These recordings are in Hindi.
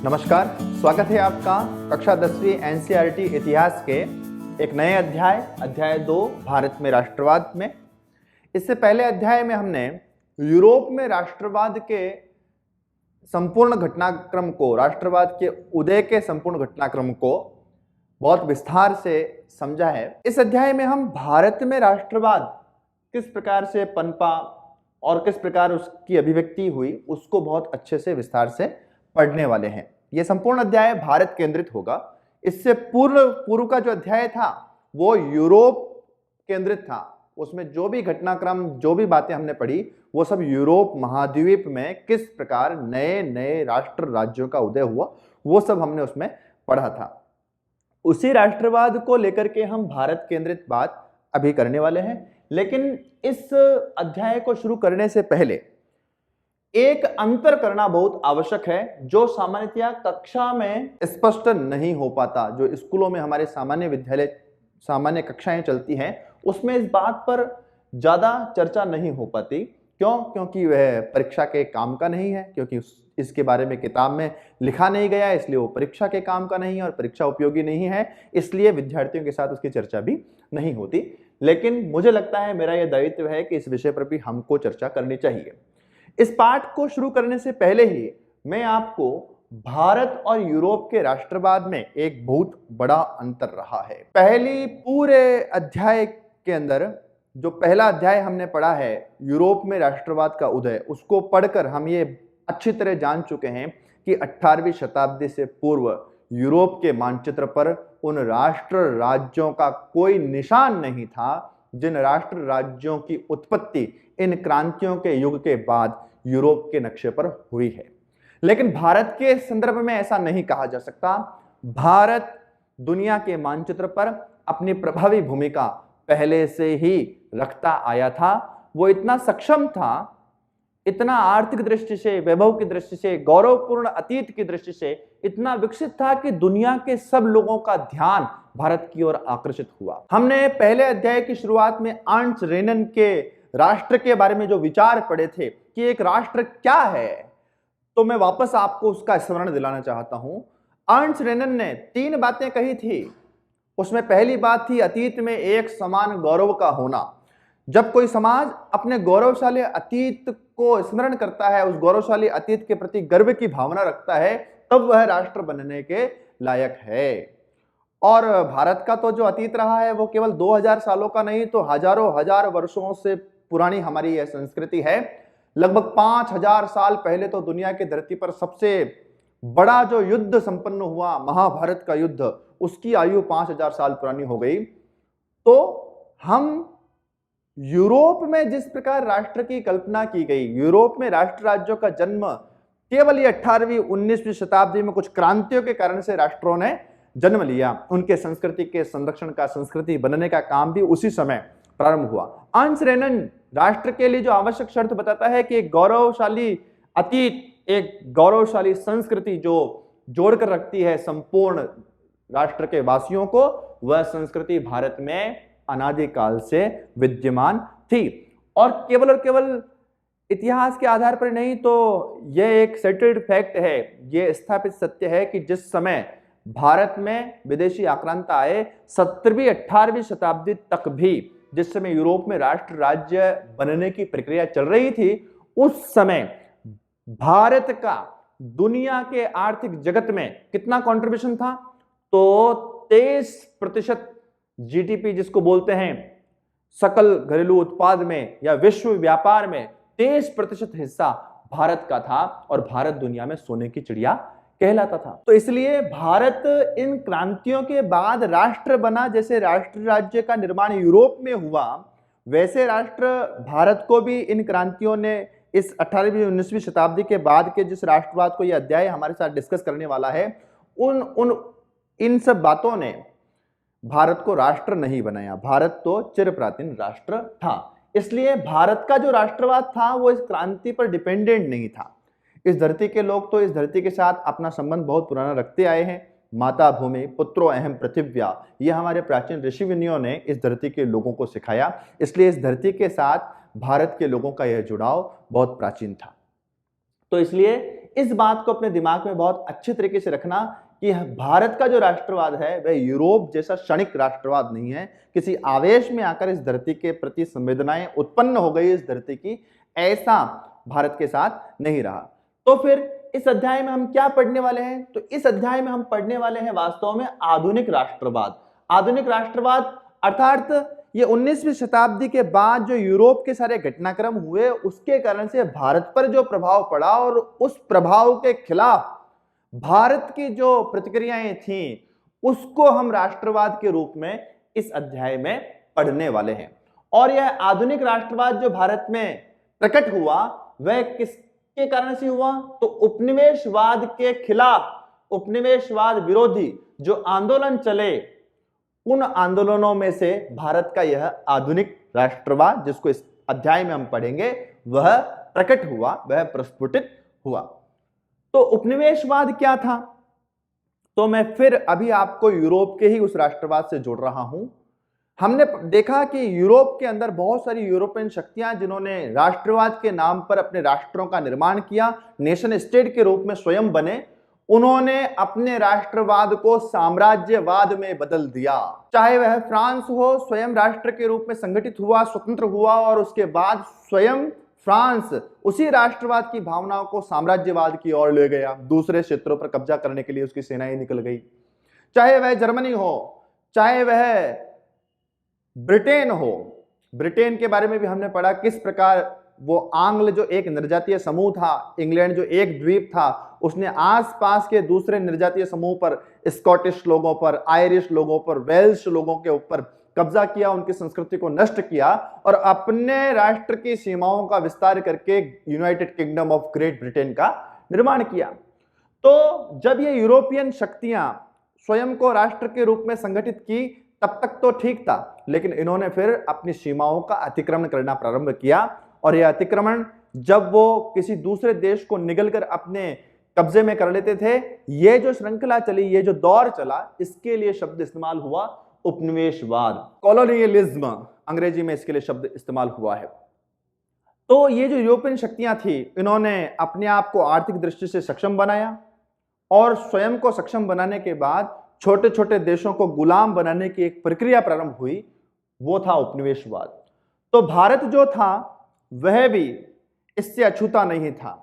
नमस्कार, स्वागत है आपका कक्षा 10वीं एनसीईआरटी इतिहास के एक नए अध्याय 2 भारत में राष्ट्रवाद में। इससे पहले अध्याय में हमने यूरोप में राष्ट्रवाद के संपूर्ण घटनाक्रम को, राष्ट्रवाद के उदय के संपूर्ण घटनाक्रम को बहुत विस्तार से समझा है। इस अध्याय में हम भारत में राष्ट्रवाद किस प्रकार से पनपा और किस प्रकार उसकी अभिव्यक्ति हुई उसको बहुत अच्छे से विस्तार से पढ़ने वाले हैं। यह संपूर्ण अध्याय भारत केंद्रित होगा। इससे पूर्व का जो अध्याय था वो यूरोप केंद्रित था। उसमें जो भी घटनाक्रम, जो भी बातें हमने पढ़ी वो सब यूरोप महाद्वीप में किस प्रकार नए नए राष्ट्र राज्यों का उदय हुआ वो सब हमने उसमें पढ़ा था। उसी राष्ट्रवाद को लेकर के हम भारत केंद्रित बात अभी करने वाले हैं। लेकिन इस अध्याय को शुरू करने से पहले एक अंतर करना बहुत आवश्यक है, जो सामान्यतया कक्षा में स्पष्ट नहीं हो पाता। जो स्कूलों में हमारे सामान्य कक्षाएं चलती हैं उसमें इस बात पर ज्यादा चर्चा नहीं हो पाती। क्योंकि वह परीक्षा के काम का नहीं है, क्योंकि इसके बारे में किताब में लिखा नहीं गया, इसलिए वो परीक्षा के काम का नहीं है और परीक्षा उपयोगी नहीं है, इसलिए विद्यार्थियों के साथ उसकी चर्चा भी नहीं होती। लेकिन मुझे लगता है, मेरा यह दायित्व है कि इस विषय पर भी हमको चर्चा करनी चाहिए। इस पाठ को शुरू करने से पहले ही मैं आपको भारत और यूरोप के राष्ट्रवाद में एक बहुत बड़ा अंतर रहा है। पहली पूरे अध्याय के अंदर जो पहला अध्याय हमने पढ़ा है यूरोप में राष्ट्रवाद का उदय, उसको पढ़कर हम ये अच्छी तरह जान चुके हैं कि 18वीं शताब्दी से पूर्व यूरोप के मानचित्र पर उन राष्ट्र राज्यों का कोई निशान नहीं था जिन राष्ट्र राज्यों की उत्पत्ति इन क्रांतियों के युग के बाद यूरोप के नक्शे पर हुई है। लेकिन भारत के संदर्भ में ऐसा नहीं कहा जा सकता। भारत दुनिया के मानचित्र पर अपनी प्रभावी भूमिका पहले से ही रखता आया था। वो इतना सक्षम था, इतना आर्थिक दृष्टि से, वैभव की दृष्टि से, गौरवपूर्ण अतीत की दृष्टि से इतना विकसित था कि दुनिया के सब लोगों का ध्यान भारत की ओर आकर्षित हुआ। हमने पहले अध्याय की शुरुआत में अर्नस्ट रेनन के राष्ट्र के बारे में जो विचार पढ़े थे कि एक राष्ट्र क्या है, तो मैं वापस आपको उसका स्मरण दिलाना चाहता हूं। अर्नस्ट रेनन ने 3 बातें कही थी। उसमें पहली बात थी अतीत में एक समान गौरव का होना। जब कोई समाज अपने गौरवशाली अतीत को स्मरण करता है, उस गौरवशाली अतीत के प्रति गर्व की भावना रखता है, तब वह राष्ट्र बनने के लायक है। और भारत का तो जो अतीत रहा है वो केवल 2000 सालों का नहीं, तो हजारों हजार वर्षों से पुरानी हमारी यह संस्कृति है। लगभग 5000 साल पहले तो दुनिया की धरती पर सबसे बड़ा जो युद्ध संपन्न हुआ, महाभारत का युद्ध, उसकी आयु 5000 साल पुरानी हो गई। तो हम यूरोप में जिस प्रकार राष्ट्र की कल्पना की गई, यूरोप में राष्ट्र राज्यों का जन्म केवल ये 18वीं 19वीं शताब्दी में कुछ क्रांतियों के कारण से राष्ट्रों ने जन्म लिया। उनके संस्कृति के संरक्षण का, संस्कृति बनने का काम भी उसी समय प्रारंभ हुआ। अर्नस्ट रेनन राष्ट्र के लिए जो आवश्यक शर्त बताता है कि एक गौरवशाली अतीत, एक गौरवशाली संस्कृति जो जोड़कर रखती है संपूर्ण राष्ट्र के वासियों को, वह संस्कृति भारत में अनादिकाल से विद्यमान थी। और केवल इतिहास के आधार पर नहीं, तो यह एक सेटल्ड फैक्ट है, यह स्थापित सत्य है कि जिस समय भारत में विदेशी आक्रांत आए, 17वीं 18वीं शताब्दी तक भी जिस समय यूरोप में राष्ट्र राज्य बनने की प्रक्रिया चल रही थी, उस समय भारत का दुनिया के आर्थिक जगत में कितना कंट्रीब्यूशन था? तो 23% जीडीपी जिसको बोलते हैं, सकल घरेलू उत्पाद में या विश्व व्यापार में 23% हिस्सा भारत का था और भारत दुनिया में सोने की चिड़िया कहलाता था। तो इसलिए भारत इन क्रांतियों के बाद राष्ट्र बना। जैसे राष्ट्र राज्य का निर्माण यूरोप में हुआ, वैसे राष्ट्र भारत को भी इन क्रांतियों ने, इस 18वीं 19वीं शताब्दी के बाद के जिस राष्ट्रवाद को यह अध्याय हमारे साथ डिस्कस करने वाला है, इन सब बातों ने भारत को राष्ट्र नहीं बनाया। भारत तो चिर प्राचीन राष्ट्र था। इसलिए भारत का जो राष्ट्रवाद था वो इस क्रांति पर डिपेंडेंट नहीं था। इस धरती के लोग तो इस धरती के साथ अपना संबंध बहुत पुराना रखते आए हैं। माता भूमि पुत्रो अहम पृथिव्या, ये हमारे प्राचीन ऋषि मुनियों ने इस धरती के लोगों को सिखाया। इसलिए इस धरती के साथ भारत के लोगों का यह जुड़ाव बहुत प्राचीन था। तो इसलिए इस बात को अपने दिमाग में बहुत अच्छे तरीके से रखना कि भारत का जो राष्ट्रवाद है वह यूरोप जैसा क्षणिक राष्ट्रवाद नहीं है, किसी आवेश में आकर इस धरती के प्रति संवेदनाएं उत्पन्न हो गई इस धरती की, ऐसा भारत के साथ नहीं रहा। तो फिर इस अध्याय में हम क्या पढ़ने वाले हैं? तो इस अध्याय में हम पढ़ने वाले हैं वास्तव में आधुनिक राष्ट्रवाद। आधुनिक राष्ट्रवाद अर्थात ये 19वीं शताब्दी के बाद जो यूरोप के सारे घटनाक्रम हुए उसके कारण से भारत पर जो प्रभाव पड़ा और उस प्रभाव के खिलाफ भारत की जो प्रतिक्रियाएं थीं उसको हम राष्ट्रवाद के रूप में इस अध्याय में पढ़ने वाले हैं। और यह आधुनिक राष्ट्रवाद जो भारत में प्रकट हुआ वह किसके कारण से हुआ? तो उपनिवेशवाद के खिलाफ, उपनिवेशवाद विरोधी जो आंदोलन चले उन आंदोलनों में से भारत का यह आधुनिक राष्ट्रवाद जिसको इस अध्याय में हम पढ़ेंगे वह प्रकट हुआ, वह प्रस्फुटित हुआ। तो उपनिवेशवाद क्या था? तो मैं फिर अभी आपको यूरोप के ही उस राष्ट्रवाद से जोड़ रहा हूं। हमने देखा कि यूरोप के अंदर बहुत सारी यूरोपियन शक्तियां जिन्होंने राष्ट्रवाद के नाम पर अपने राष्ट्रों का निर्माण किया, नेशन स्टेट के रूप में स्वयं बने, उन्होंने अपने राष्ट्रवाद को साम्राज्यवाद में बदल दिया। चाहे वह फ्रांस हो, स्वयं राष्ट्र के रूप में संगठित हुआ, स्वतंत्र हुआ और उसके बाद स्वयं फ्रांस उसी राष्ट्रवाद की भावनाओं को साम्राज्यवाद की ओर ले गया, दूसरे क्षेत्रों पर कब्जा करने के लिए उसकी सेनाएं निकल गई। चाहे वह जर्मनी हो, चाहे वह ब्रिटेन हो, ब्रिटेन के बारे में भी हमने पढ़ा किस प्रकार वो आंग्ल जो एक निर्जातीय समूह था, इंग्लैंड जो एक द्वीप था, उसने आसपास के दूसरे निर्जातीय समूह पर, स्कॉटिश लोगों पर, आयरिश लोगों पर, वेल्श लोगों के ऊपर कब्जा किया, उनकी संस्कृति को नष्ट किया और अपने राष्ट्र की सीमाओं का विस्तार करके United kingdom of great Britain का निर्माण किया। तो जब ये यूरोपियन शक्तियां स्वयं को राष्ट्र के रूप में संगठित की तब तक तो ठीक था, लेकिन इन्होंने फिर अपनी सीमाओं का अतिक्रमण करना प्रारंभ किया और यह अतिक्रमण जब वो किसी दूसरे देश को निगलकर अपने कब्जे में कर लेते थे, ये जो श्रृंखला चली, ये जो दौर चला, इसके लिए शब्द इस्तेमाल हुआ उपनिवेशवाद, कॉलोनियलिज्म अंग्रेजी में इसके लिए शब्द इस्तेमाल हुआ है। तो ये जो यूरोपियन शक्तियां थी इन्होंने अपने आप को आर्थिक दृष्टि से सक्षम बनाया और स्वयं को सक्षम बनाने के बाद छोटे छोटे देशों को गुलाम बनाने की एक प्रक्रिया प्रारंभ हुई, वो था उपनिवेशवाद। तो भारत जो था वह भी इससे अछूता नहीं था।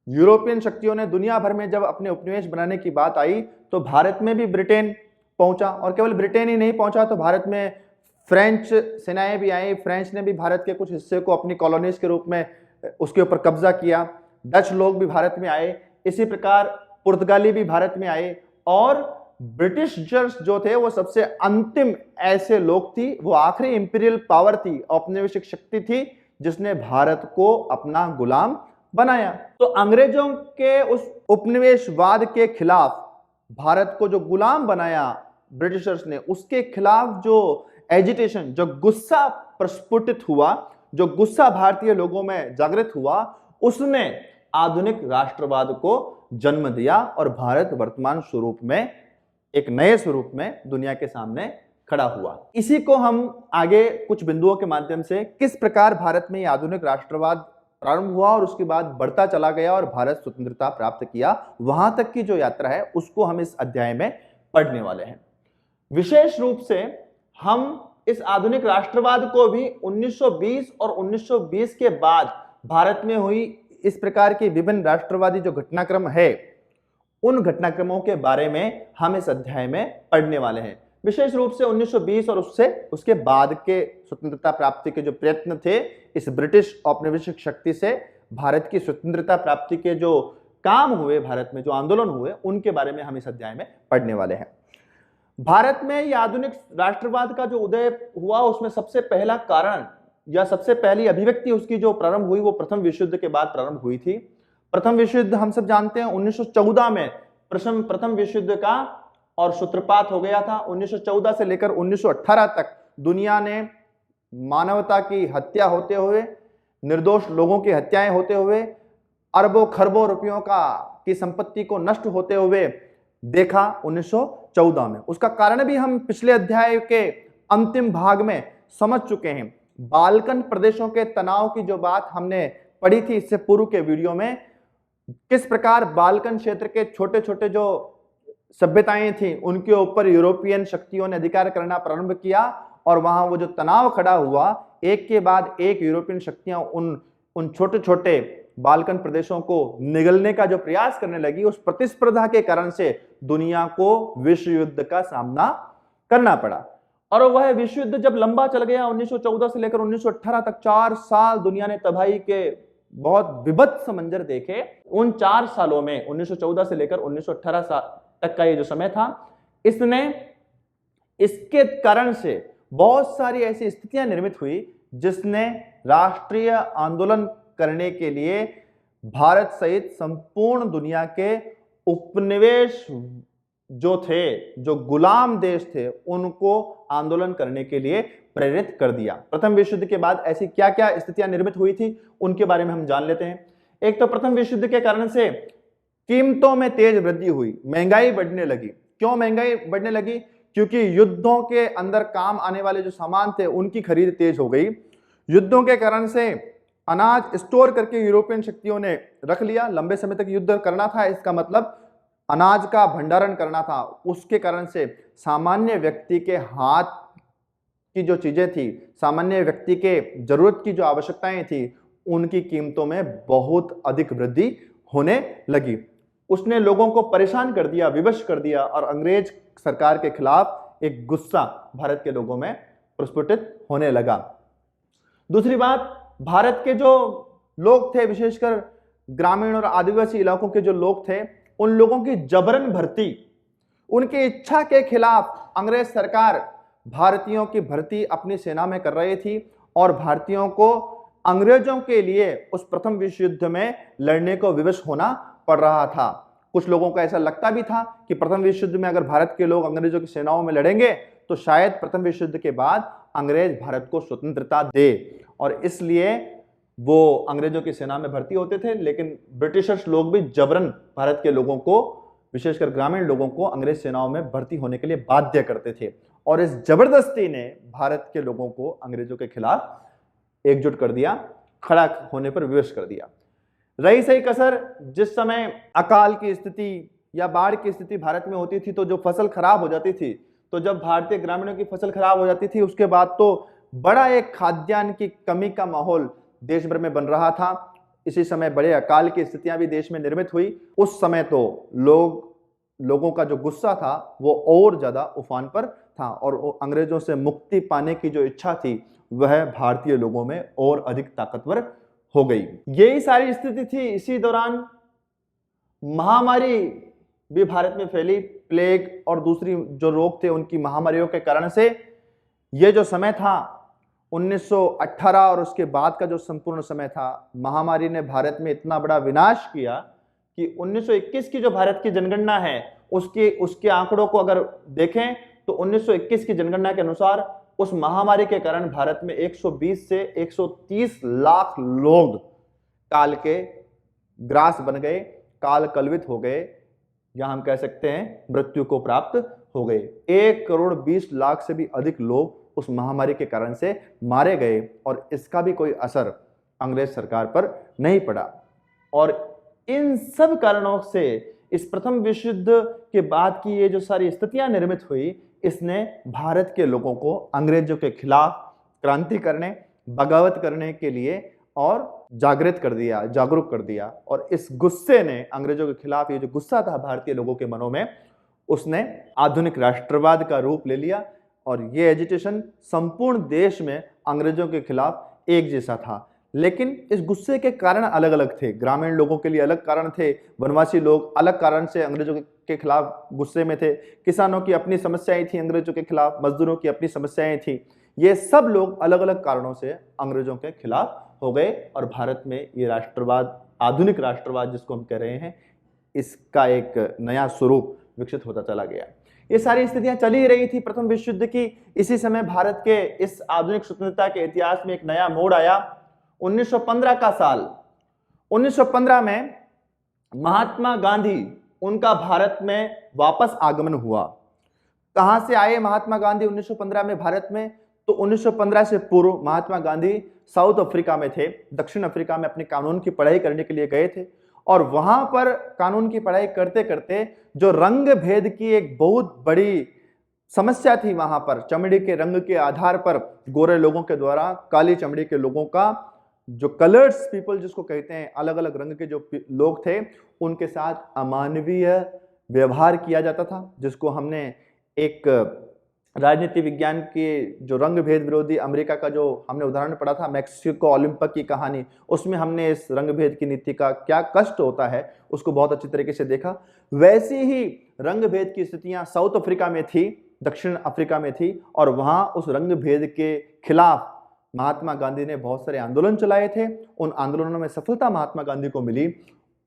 यूरोपियन शक्तियों ने दुनिया भर में जब अपने उपनिवेश बनाने की बात आई तो भारत में भी ब्रिटेन पहुंचा और केवल ब्रिटेन ही नहीं पहुंचा, तो भारत में फ्रेंच सेनाएं भी आई। फ्रेंच ने भी भारत के कुछ हिस्से को अपनी कॉलोनीज के रूप में उसके ऊपर कब्जा किया। डच लोग भी भारत में आए, इसी प्रकार पुर्तगाली भी भारत में आए और ब्रिटिशर्स जो थे वो सबसे अंतिम ऐसे लोग थी, वो आखिरी इंपीरियल पावर थी, औपनिवेशिक शक्ति थी जिसने भारत को अपना गुलाम बनाया। तो अंग्रेजों के उस उपनिवेशवाद के खिलाफ भारत को जो गुलाम बनाया ब्रिटिशर्स ने, उसके खिलाफ जो एजिटेशन, जो गुस्सा प्रस्फुटित हुआ, जो गुस्सा भारतीय लोगों में जागृत हुआ, उसने आधुनिक राष्ट्रवाद को जन्म दिया और भारत वर्तमान स्वरूप में, एक नए स्वरूप में दुनिया के सामने खड़ा हुआ। इसी को हम आगे कुछ बिंदुओं के माध्यम से किस प्रकार भारत में आधुनिक राष्ट्रवाद प्रारंभ हुआ और उसके बाद बढ़ता चला गया और भारत स्वतंत्रता प्राप्त किया, वहां तक की जो यात्रा है उसको हम इस अध्याय में पढ़ने वाले हैं। विशेष रूप से हम इस आधुनिक राष्ट्रवाद को भी 1920 और 1920 के बाद भारत में हुई इस प्रकार की विभिन्न राष्ट्रवादी जो घटनाक्रम है, उन घटनाक्रमों के बारे में हम इस अध्याय में पढ़ने वाले हैं। विशेष रूप से 1920 और उसके बाद के स्वतंत्रता प्राप्ति के जो प्रयत्न थे, इस ब्रिटिश औपनिवेशिक शक्ति से भारत की स्वतंत्रता प्राप्ति के जो काम हुए, भारत में जो आंदोलन हुए, उनके बारे में हम इस अध्याय में पढ़ने वाले हैं। भारत में यह आधुनिक राष्ट्रवाद का जो उदय हुआ, उसमें सबसे पहला कारण या सबसे पहली अभिव्यक्ति उसकी जो प्रारंभ हुई वो प्रथम विश्व युद्ध के बाद प्रारंभ हुई थी। प्रथम विश्व युद्ध हम सब जानते हैं 1914 में प्रथम विश्व युद्ध का और सूत्रपात हो गया था। 1914 से लेकर 1918 तक दुनिया ने मानवता की हत्या होते हुए, निर्दोष लोगों की हत्याएं होते हुए, अरबों खरबों रुपयों की संपत्ति को नष्ट होते हुए देखा 1914 में। उसका कारण भी हम पिछले अध्याय के अंतिम भाग में समझ चुके हैं। बाल्कन प्रदेशों के तनाव की जो बात हमने पढ़ी थी इससे पूर्व के वीडियो में, किस प्रकार बाल्कन क्षेत्र के छोटे छोटे जो सभ्यताएं थी उनके ऊपर यूरोपियन शक्तियों ने अधिकार करना प्रारंभ किया, और वहां वो जो तनाव खड़ा हुआ, एक के बाद एक यूरोपियन शक्तियां उन छोटे छोटे बाल्कन प्रदेशों को निगलने का जो प्रयास करने लगी, उस प्रतिस्पर्धा के कारण से दुनिया को विश्व युद्ध का सामना करना पड़ा। और वह विश्व युद्ध जब लंबा चल गया, 1914 से लेकर 1918 तक 4 साल दुनिया ने तबाही के बहुत विभत्स मंजर देखे। उन 4 सालों में 1914 से लेकर 1918 तक का ये जो समय था, इसके कारण से बहुत सारी ऐसी स्थितियां निर्मित हुई जिसने राष्ट्रीय आंदोलन करने के लिए भारत सहित संपूर्ण दुनिया के उपनिवेश जो थे, जो गुलाम देश थे, उनको आंदोलन करने के लिए प्रेरित कर दिया। प्रथम विश्व युद्ध के बाद ऐसी क्या क्या स्थितियां निर्मित हुई थी उनके बारे में हम जान लेते हैं। एक तो प्रथम विश्व युद्ध के कारण से कीमतों में तेज वृद्धि हुई, महंगाई बढ़ने लगी। क्यों महंगाई बढ़ने लगी? क्योंकि युद्धों के अंदर काम आने वाले जो सामान थे उनकी खरीद तेज हो गई। युद्धों के कारण से अनाज स्टोर करके यूरोपियन शक्तियों ने रख लिया, लंबे समय तक युद्ध करना था, इसका मतलब अनाज का भंडारण करना था। उसके कारण से सामान्य व्यक्ति के हाथ की जो चीजें थी, सामान्य व्यक्ति के जरूरत की जो आवश्यकताएं थी, उनकी कीमतों में बहुत अधिक वृद्धि होने लगी। उसने लोगों को परेशान कर दिया, विवश कर दिया, और अंग्रेज सरकार के खिलाफ एक गुस्सा भारत के लोगों में प्रस्फुटित होने लगा। दूसरी बात, भारत के जो लोग थे, विशेषकर ग्रामीण और आदिवासी इलाकों के जो लोग थे, उन लोगों की जबरन भर्ती, उनकी इच्छा के खिलाफ अंग्रेज सरकार भारतीयों की भर्ती अपनी सेना में कर रही थी, और भारतीयों को अंग्रेजों के लिए उस प्रथम विश्व युद्ध में लड़ने को विवश होना पड़ रहा था। कुछ लोगों को ऐसा लगता भी था कि प्रथम विश्व युद्ध में अगर भारत के लोग अंग्रेजों की सेनाओं में लड़ेंगे तो शायद प्रथम विश्व युद्ध के बाद अंग्रेज भारत को स्वतंत्रता दे, और इसलिए वो अंग्रेजों की सेना में भर्ती होते थे। लेकिन ब्रिटिशर्स लोग भी जबरन भारत के लोगों को, विशेषकर ग्रामीण लोगों को, अंग्रेज सेनाओं में भर्ती होने के लिए बाध्य करते थे, और इस जबरदस्ती ने भारत के लोगों को अंग्रेजों के खिलाफ एकजुट कर दिया, खड़ा होने पर विवश कर दिया। रही सही कसर, जिस समय अकाल की स्थिति या बाढ़ की स्थिति भारत में होती थी तो जो फसल खराब हो जाती थी, तो जब भारतीय ग्रामीणों की फसल खराब हो जाती थी उसके बाद तो बड़ा एक खाद्यान्न की कमी का माहौल देश भर में बन रहा था। इसी समय बड़े अकाल की स्थितियां भी देश में निर्मित हुई। उस समय तो लोगों का जो गुस्सा था वो और ज्यादा उफान पर था, और अंग्रेजों से मुक्ति पाने की जो इच्छा थी वह भारतीय लोगों में और अधिक ताकतवर हो गई। यही सारी स्थिति थी। इसी दौरान महामारी भी भारत में फैली, प्लेग और दूसरी जो रोग थे उनकी महामारियों के कारण से यह जो समय था 1918 और उसके बाद का जो संपूर्ण समय था, महामारी ने भारत में इतना बड़ा विनाश किया कि 1921 की जो भारत की जनगणना है उसके आंकड़ों को अगर देखें तो 1921 की जनगणना के अनुसार उस महामारी के कारण भारत में 120 से 130 लाख लोग काल के ग्रास बन गए, काल कलवित हो गए, या हम कह सकते हैं मृत्यु को प्राप्त हो गए। 1,20,00,000 से भी अधिक लोग उस महामारी के कारण से मारे गए, और इसका भी कोई असर अंग्रेज सरकार पर नहीं पड़ा। और इन सब कारणों से इस प्रथम विश्व युद्ध के बाद की ये जो सारी स्थितियां निर्मित हुई, इसने भारत के लोगों को अंग्रेजों के खिलाफ क्रांति करने, बगावत करने के लिए और जागृत कर दिया, जागरूक कर दिया। और इस गुस्से ने, अंग्रेजों के खिलाफ ये जो गुस्सा था भारतीय लोगों के मनों में, उसने आधुनिक राष्ट्रवाद का रूप ले लिया, और ये एजिटेशन संपूर्ण देश में अंग्रेजों के खिलाफ एक जैसा था। लेकिन इस गुस्से के कारण अलग अलग थे। ग्रामीण लोगों के लिए अलग कारण थे, वनवासी लोग अलग कारण से अंग्रेजों के खिलाफ गुस्से में थे, किसानों की अपनी समस्याएं थी अंग्रेजों के खिलाफ, मजदूरों की अपनी समस्याएं थी। ये सब लोग अलग अलग कारणों से अंग्रेजों के खिलाफ हो गए, और भारत में ये राष्ट्रवाद, आधुनिक राष्ट्रवाद जिसको हम कह रहे हैं, इसका एक नया स्वरूप विकसित होता चला गया। ये सारी स्थितियां चली ही रही थी प्रथम विश्व युद्ध की। इसी समय भारत के इस आधुनिक स्वतंत्रता के इतिहास में एक नया मोड़ आया। 1915 का साल, 1915 में महात्मा गांधी, उनका भारत में वापस आगमन हुआ। कहां से आए महात्मा गांधी 1915 में भारत में? तो 1915 से पूर्व महात्मा गांधी साउथ अफ्रीका में थे, दक्षिण अफ्रीका में अपने कानून की पढ़ाई करने के लिए गए थे, और वहां पर कानून की पढ़ाई करते करते जो रंग भेद की एक बहुत बड़ी समस्या थी, वहां पर चमड़ी के रंग के आधार पर गोरे लोगों के द्वारा काली चमड़ी के लोगों का, जो कलर्स पीपल जिसको कहते हैं, अलग अलग रंग के जो लोग थे उनके साथ अमानवीय व्यवहार किया जाता था, जिसको हमने एक राजनीति विज्ञान के जो रंग भेद विरोधी अमेरिका का जो हमने उदाहरण पढ़ा था, मैक्सिको ओलंपिक की कहानी, उसमें हमने इस रंग भेद की नीति का क्या कष्ट होता है उसको बहुत अच्छी तरीके से देखा। वैसी ही रंग भेद की स्थितियां साउथ अफ्रीका में थी, दक्षिण अफ्रीका में थी, और वहां उस रंग भेद के खिलाफ महात्मा गांधी ने बहुत सारे आंदोलन चलाए थे। उन आंदोलनों में सफलता महात्मा गांधी को मिली।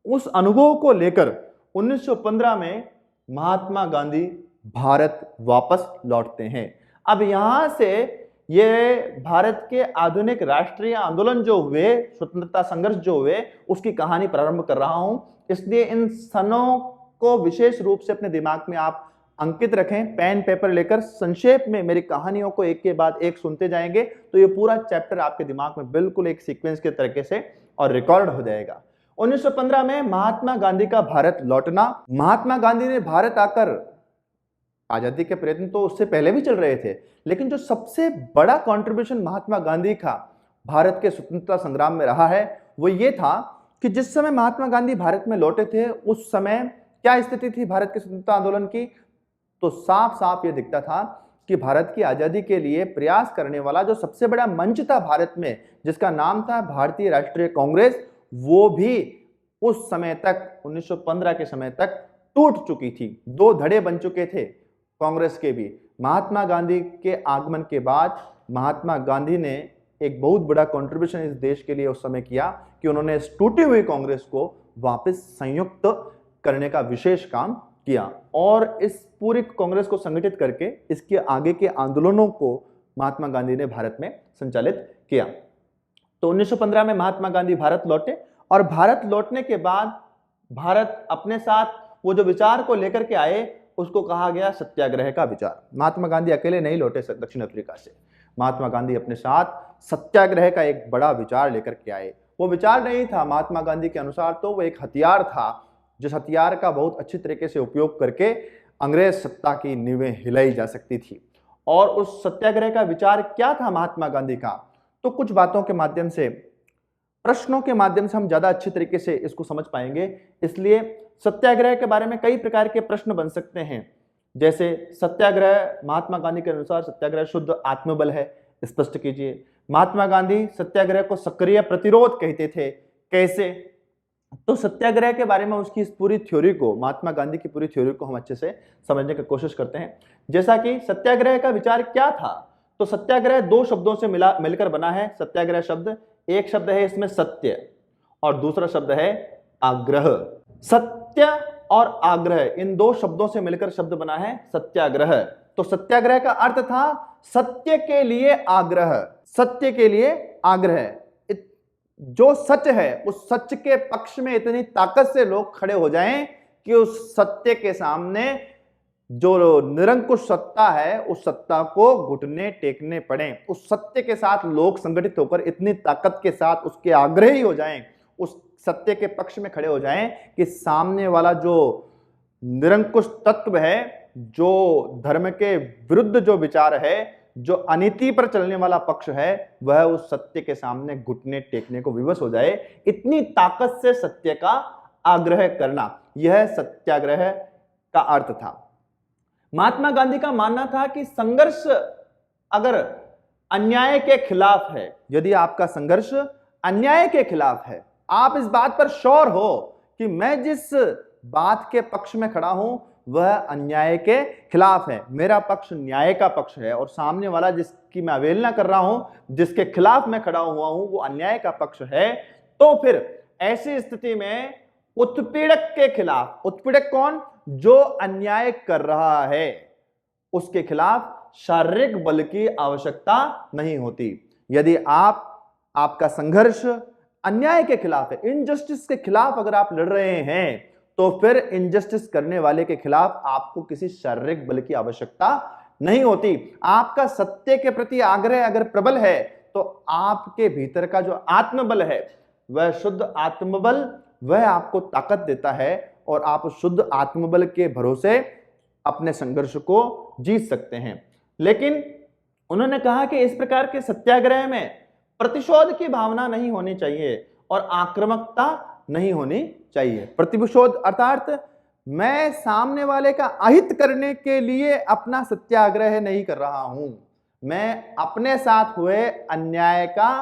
उस अनुभव को लेकर 1915 में महात्मा गांधी भारत वापस लौटते हैं। अब यहां से ये भारत के आधुनिक राष्ट्रीय आंदोलन जो हुए, स्वतंत्रता संघर्ष जो हुए, उसकी कहानी प्रारंभ कर रहा हूं। इसलिए इन सनों को विशेष रूप से अपने दिमाग में आप अंकित रखें, पेन पेपर लेकर संक्षेप में मेरी कहानियों को एक के बाद एक सुनते जाएंगे तो ये पूरा चैप्टर आपके दिमाग में बिल्कुल एक सीक्वेंस के तरीके से और रिकॉर्ड हो जाएगा। 1915 में महात्मा गांधी का भारत लौटना। महात्मा गांधी ने भारत आकर, आजादी के प्रयत्न तो उससे पहले भी चल रहे थे, लेकिन जो सबसे बड़ा कंट्रीब्यूशन महात्मा गांधी का भारत के स्वतंत्रता संग्राम में रहा है वो ये था कि जिस समय महात्मा गांधी भारत में लौटे थे उस समय क्या स्थिति थी भारत के स्वतंत्रता आंदोलन की, तो साफ साफ ये दिखता था कि भारत की आजादी के लिए प्रयास करने वाला जो सबसे बड़ा मंच था भारत में, जिसका नाम था भारतीय राष्ट्रीय कांग्रेस, वो भी उस समय तक 1915 के समय तक टूट चुकी थी। दो धड़े बन चुके थे कांग्रेस के भी। महात्मा गांधी के आगमन के बाद महात्मा गांधी ने एक बहुत बड़ा कंट्रीब्यूशन इस देश के लिए उस समय किया कि उन्होंने इस टूटी हुई कांग्रेस को वापस संयुक्त करने का विशेष काम किया और इस पूरी कांग्रेस को संगठित करके इसके आगे के आंदोलनों को महात्मा गांधी ने भारत में संचालित किया। तो 1915 में महात्मा गांधी भारत लौटे और भारत लौटने के बाद भारत अपने साथ वो जो विचार को लेकर के आए उसको कहा गया सत्याग्रह का विचार। महात्मा गांधी अकेले नहीं लौटे दक्षिण अफ्रीका से, महात्मा गांधी अपने साथ सत्याग्रह का एक बड़ा विचार लेकर के आए। वो विचार नहीं था महात्मा गांधी के अनुसार, तो वो एक हथियार था जिस हथियार का बहुत अच्छी तरीके से उपयोग करके अंग्रेज सत्ता की नींवें हिलाई जा सकती थी। और उस सत्याग्रह का विचार क्या था महात्मा गांधी का, तो कुछ बातों के माध्यम से, प्रश्नों के माध्यम से हम ज्यादा अच्छी तरीके से इसको समझ पाएंगे। इसलिए सत्याग्रह के बारे में कई प्रकार के प्रश्न बन सकते हैं, जैसे सत्याग्रह महात्मा गांधी के अनुसार सत्याग्रह शुद्ध आत्मबल है, स्पष्ट कीजिए। महात्मा गांधी सत्याग्रह को सक्रिय प्रतिरोध कहते थे, कैसे? तो सत्याग्रह के बारे में उसकी इस पूरी थ्योरी को, महात्मा गांधी की पूरी थ्योरी को हम अच्छे से समझने की कोशिश करते हैं। जैसा कि सत्याग्रह का विचार क्या था, तो सत्याग्रह दो शब्दों से मिलकर बना है। सत्याग्रह शब्द, एक शब्द है इसमें सत्य और दूसरा शब्द है आग्रह। सत्य और आग्रह, इन दो शब्दों से मिलकर शब्द बना है सत्याग्रह। तो सत्याग्रह का अर्थ था सत्य के लिए आग्रह, सत्य के लिए आग्रह। जो सच है उस सच के पक्ष में इतनी ताकत से लोग खड़े हो जाएं कि उस सत्य के सामने जो निरंकुश सत्ता है उस सत्ता को घुटने टेकने पड़े। उस सत्य के साथ लोग संगठित होकर इतनी ताकत के साथ उसके आग्रही हो जाएं, उस सत्य के पक्ष में खड़े हो जाएं कि सामने वाला जो निरंकुश तत्व है, जो धर्म के विरुद्ध जो विचार है, जो अनीति पर चलने वाला पक्ष है, वह उस सत्य के सामने घुटने टेकने को विवश हो जाए। इतनी ताकत से सत्य का आग्रह करना, यह सत्याग्रह का अर्थ था। महात्मा गांधी का मानना था कि संघर्ष अगर अन्याय के खिलाफ है, यदि आपका संघर्ष अन्याय के खिलाफ है, आप इस बात पर श्योर हो कि मैं जिस बात के पक्ष में खड़ा हूं वह अन्याय के खिलाफ है, मेरा पक्ष न्याय का पक्ष है और सामने वाला जिसकी मैं अवहेलना कर रहा हूं, जिसके खिलाफ मैं खड़ा हुआ हूं, वो अन्याय का पक्ष है, तो फिर ऐसी स्थिति में उत्पीड़क के खिलाफ, उत्पीड़क कौन? जो अन्याय कर रहा है, उसके खिलाफ शारीरिक बल की आवश्यकता नहीं होती। यदि आपका संघर्ष अन्याय के खिलाफ है, इनजस्टिस के खिलाफ अगर आप लड़ रहे हैं, तो फिर इनजस्टिस करने वाले के खिलाफ आपको किसी शारीरिक बल की आवश्यकता नहीं होती। आपका सत्य के प्रति आग्रह अगर प्रबल है तो आपके भीतर का जो आत्मबल है वह शुद्ध आत्मबल वह आपको ताकत देता है और आप उस शुद्ध आत्मबल के भरोसे अपने संघर्ष को जीत सकते हैं। लेकिन उन्होंने कहा कि इस प्रकार के सत्याग्रह में प्रतिशोध की भावना नहीं होनी चाहिए और आक्रामकता नहीं होनी चाहिए। प्रतिशोध अर्थात मैं सामने वाले का अहित करने के लिए अपना सत्याग्रह नहीं कर रहा हूं, मैं अपने साथ हुए अन्याय का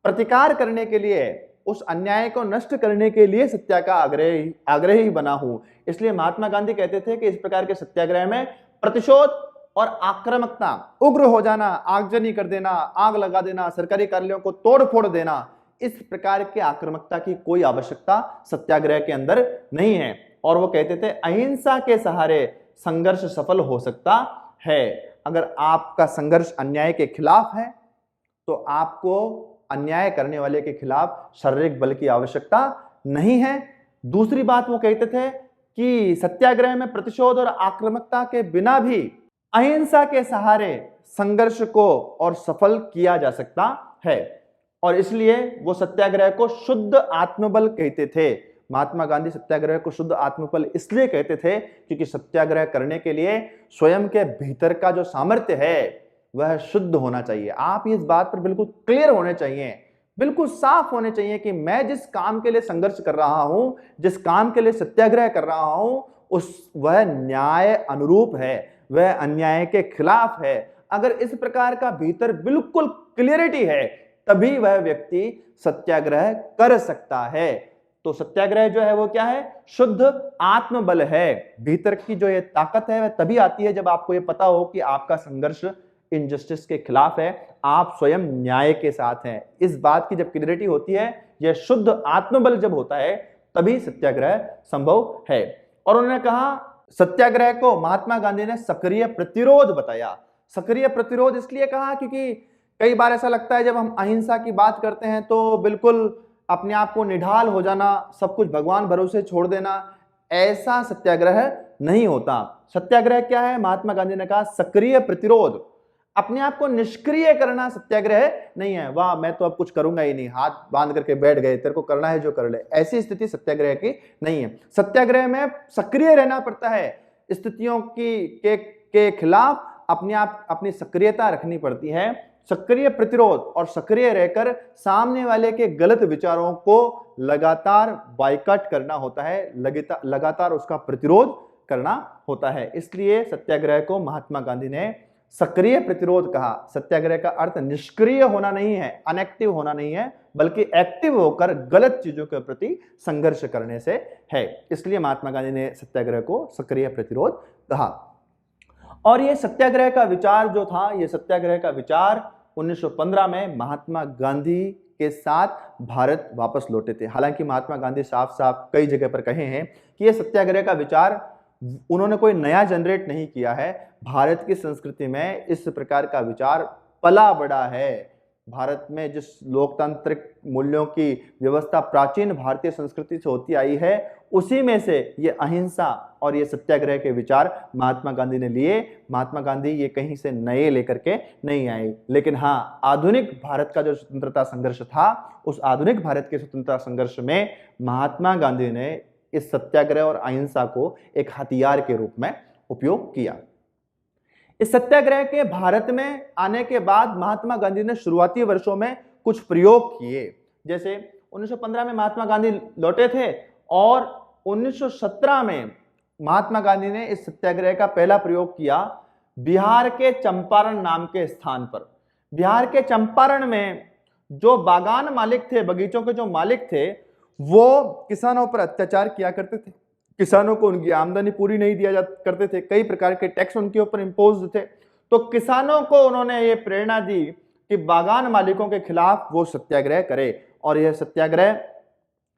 प्रतिकार करने के लिए, उस अन्याय को नष्ट करने के लिए सत्या का आग्रही बना हूं। इसलिए महात्मा गांधी कहते थे कि इस प्रकार के सत्याग्रह में प्रतिशोध और आक्रामकता, उग्र हो जाना, आगजनी कर देना, आग लगा देना, सरकारी कार्यालयों को तोड़ फोड़ देना, इस प्रकार की आक्रामकता की कोई आवश्यकता सत्याग्रह के अंदर नहीं है। और वो कहते थे अहिंसा के सहारे संघर्ष सफल हो सकता है। अगर आपका संघर्ष अन्याय के खिलाफ है तो आपको अन्याय करने वाले के खिलाफ शारीरिक बल की आवश्यकता नहीं है। दूसरी बात वो कहते थे कि सत्याग्रह में प्रतिशोध और आक्रामकता के बिना भी अहिंसा के सहारे संघर्ष को और सफल किया जा सकता है, और इसलिए वो सत्याग्रह को शुद्ध आत्मबल कहते थे। महात्मा गांधी सत्याग्रह को शुद्ध आत्मबल इसलिए कहते थे क्योंकि सत्याग्रह करने के लिए स्वयं के भीतर का जो सामर्थ्य है वह शुद्ध होना चाहिए। आप इस बात पर बिल्कुल क्लियर होने चाहिए, बिल्कुल साफ होने चाहिए कि मैं जिस काम के लिए संघर्ष कर रहा हूं, जिस काम के लिए सत्याग्रह कर रहा हूं, वह न्याय अनुरूप है, वह अन्याय के खिलाफ है। अगर इस प्रकार का भीतर बिल्कुल क्लियरिटी है तभी वह व्यक्ति सत्याग्रह कर सकता है। तो सत्याग्रह जो है वो क्या है? शुद्ध आत्मबल है। भीतर की जो ये ताकत है वह तभी आती है जब आपको ये पता हो कि आपका संघर्ष इनजस्टिस के खिलाफ है, आप स्वयं न्याय के साथ हैं। इस बात की जब क्लियरिटी होती है, यह शुद्ध आत्मबल जब होता है, तभी सत्याग्रह संभव है। और उन्होंने कहा सत्याग्रह को महात्मा गांधी ने सक्रिय प्रतिरोध बताया। सक्रिय प्रतिरोध इसलिए कहा क्योंकि कई बार ऐसा लगता है जब हम अहिंसा की बात करते हैं तो बिल्कुल अपने आप को निढाल हो जाना, सब कुछ भगवान भरोसे छोड़ देना, ऐसा सत्याग्रह नहीं होता। सत्याग्रह क्या है? महात्मा गांधी ने कहा सक्रिय प्रतिरोध। अपने आप को निष्क्रिय करना सत्याग्रह नहीं है। वाह मैं तो अब कुछ करूंगा ही नहीं, हाथ बांध करके बैठ गए, तेरे को करना है जो कर ले, ऐसी स्थिति सत्याग्रह की नहीं है। सत्याग्रह में सक्रिय रहना पड़ता है, स्थितियों के खिलाफ अपने आप अपनी सक्रियता रखनी पड़ती है। सक्रिय प्रतिरोध और सक्रिय रहकर सामने वाले के गलत विचारों को लगातार बाइकआउट करना होता है, लगातार उसका प्रतिरोध करना होता है। इसलिए सत्याग्रह को महात्मा गांधी ने सक्रिय प्रतिरोध कहा। सत्याग्रह का अर्थ निष्क्रिय होना नहीं है, अनएक्टिव होना नहीं है, बल्कि एक्टिव होकर गलत चीजों के प्रति संघर्ष करने से है। इसलिए महात्मा गांधी ने सत्याग्रह को सक्रिय प्रतिरोध कहा। और ये सत्याग्रह का विचार जो था, ये सत्याग्रह का विचार 1915 में महात्मा गांधी के साथ भारत वापस लौटे थे। हालांकि महात्मा गांधी साफ साफ कई जगह पर कहे हैं कि यह सत्याग्रह का विचार उन्होंने कोई नया जनरेट नहीं किया है। भारत की संस्कृति में इस प्रकार का विचार पला बड़ा है। भारत में जिस लोकतांत्रिक मूल्यों की व्यवस्था प्राचीन भारतीय संस्कृति से होती आई है, उसी में से ये अहिंसा और ये सत्याग्रह के विचार महात्मा गांधी ने लिए। महात्मा गांधी ये कहीं से नए लेकर के नहीं आए, लेकिन हाँ, आधुनिक भारत का जो स्वतंत्रता संघर्ष था, उस आधुनिक भारत के स्वतंत्रता संघर्ष में महात्मा गांधी ने इस सत्याग्रह और अहिंसा को एक हथियार के रूप में उपयोग किया। इस सत्याग्रह के भारत में आने के बाद महात्मा गांधी ने शुरुआती वर्षों में कुछ प्रयोग किए। जैसे 1915 में महात्मा गांधी लौटे थे और 1917 में महात्मा गांधी ने इस सत्याग्रह का पहला प्रयोग किया बिहार के चंपारण नाम के स्थान पर। बिहार के चंपारण में जो बागान मालिक थे, बगीचों के जो मालिक थे, वो किसानों पर अत्याचार किया करते थे। किसानों को उनकी आमदनी पूरी नहीं दिया करते थे, कई प्रकार के टैक्स उनके ऊपर इंपोज थे। तो किसानों को उन्होंने ये प्रेरणा दी कि बागान मालिकों के खिलाफ वो सत्याग्रह करे, और यह सत्याग्रह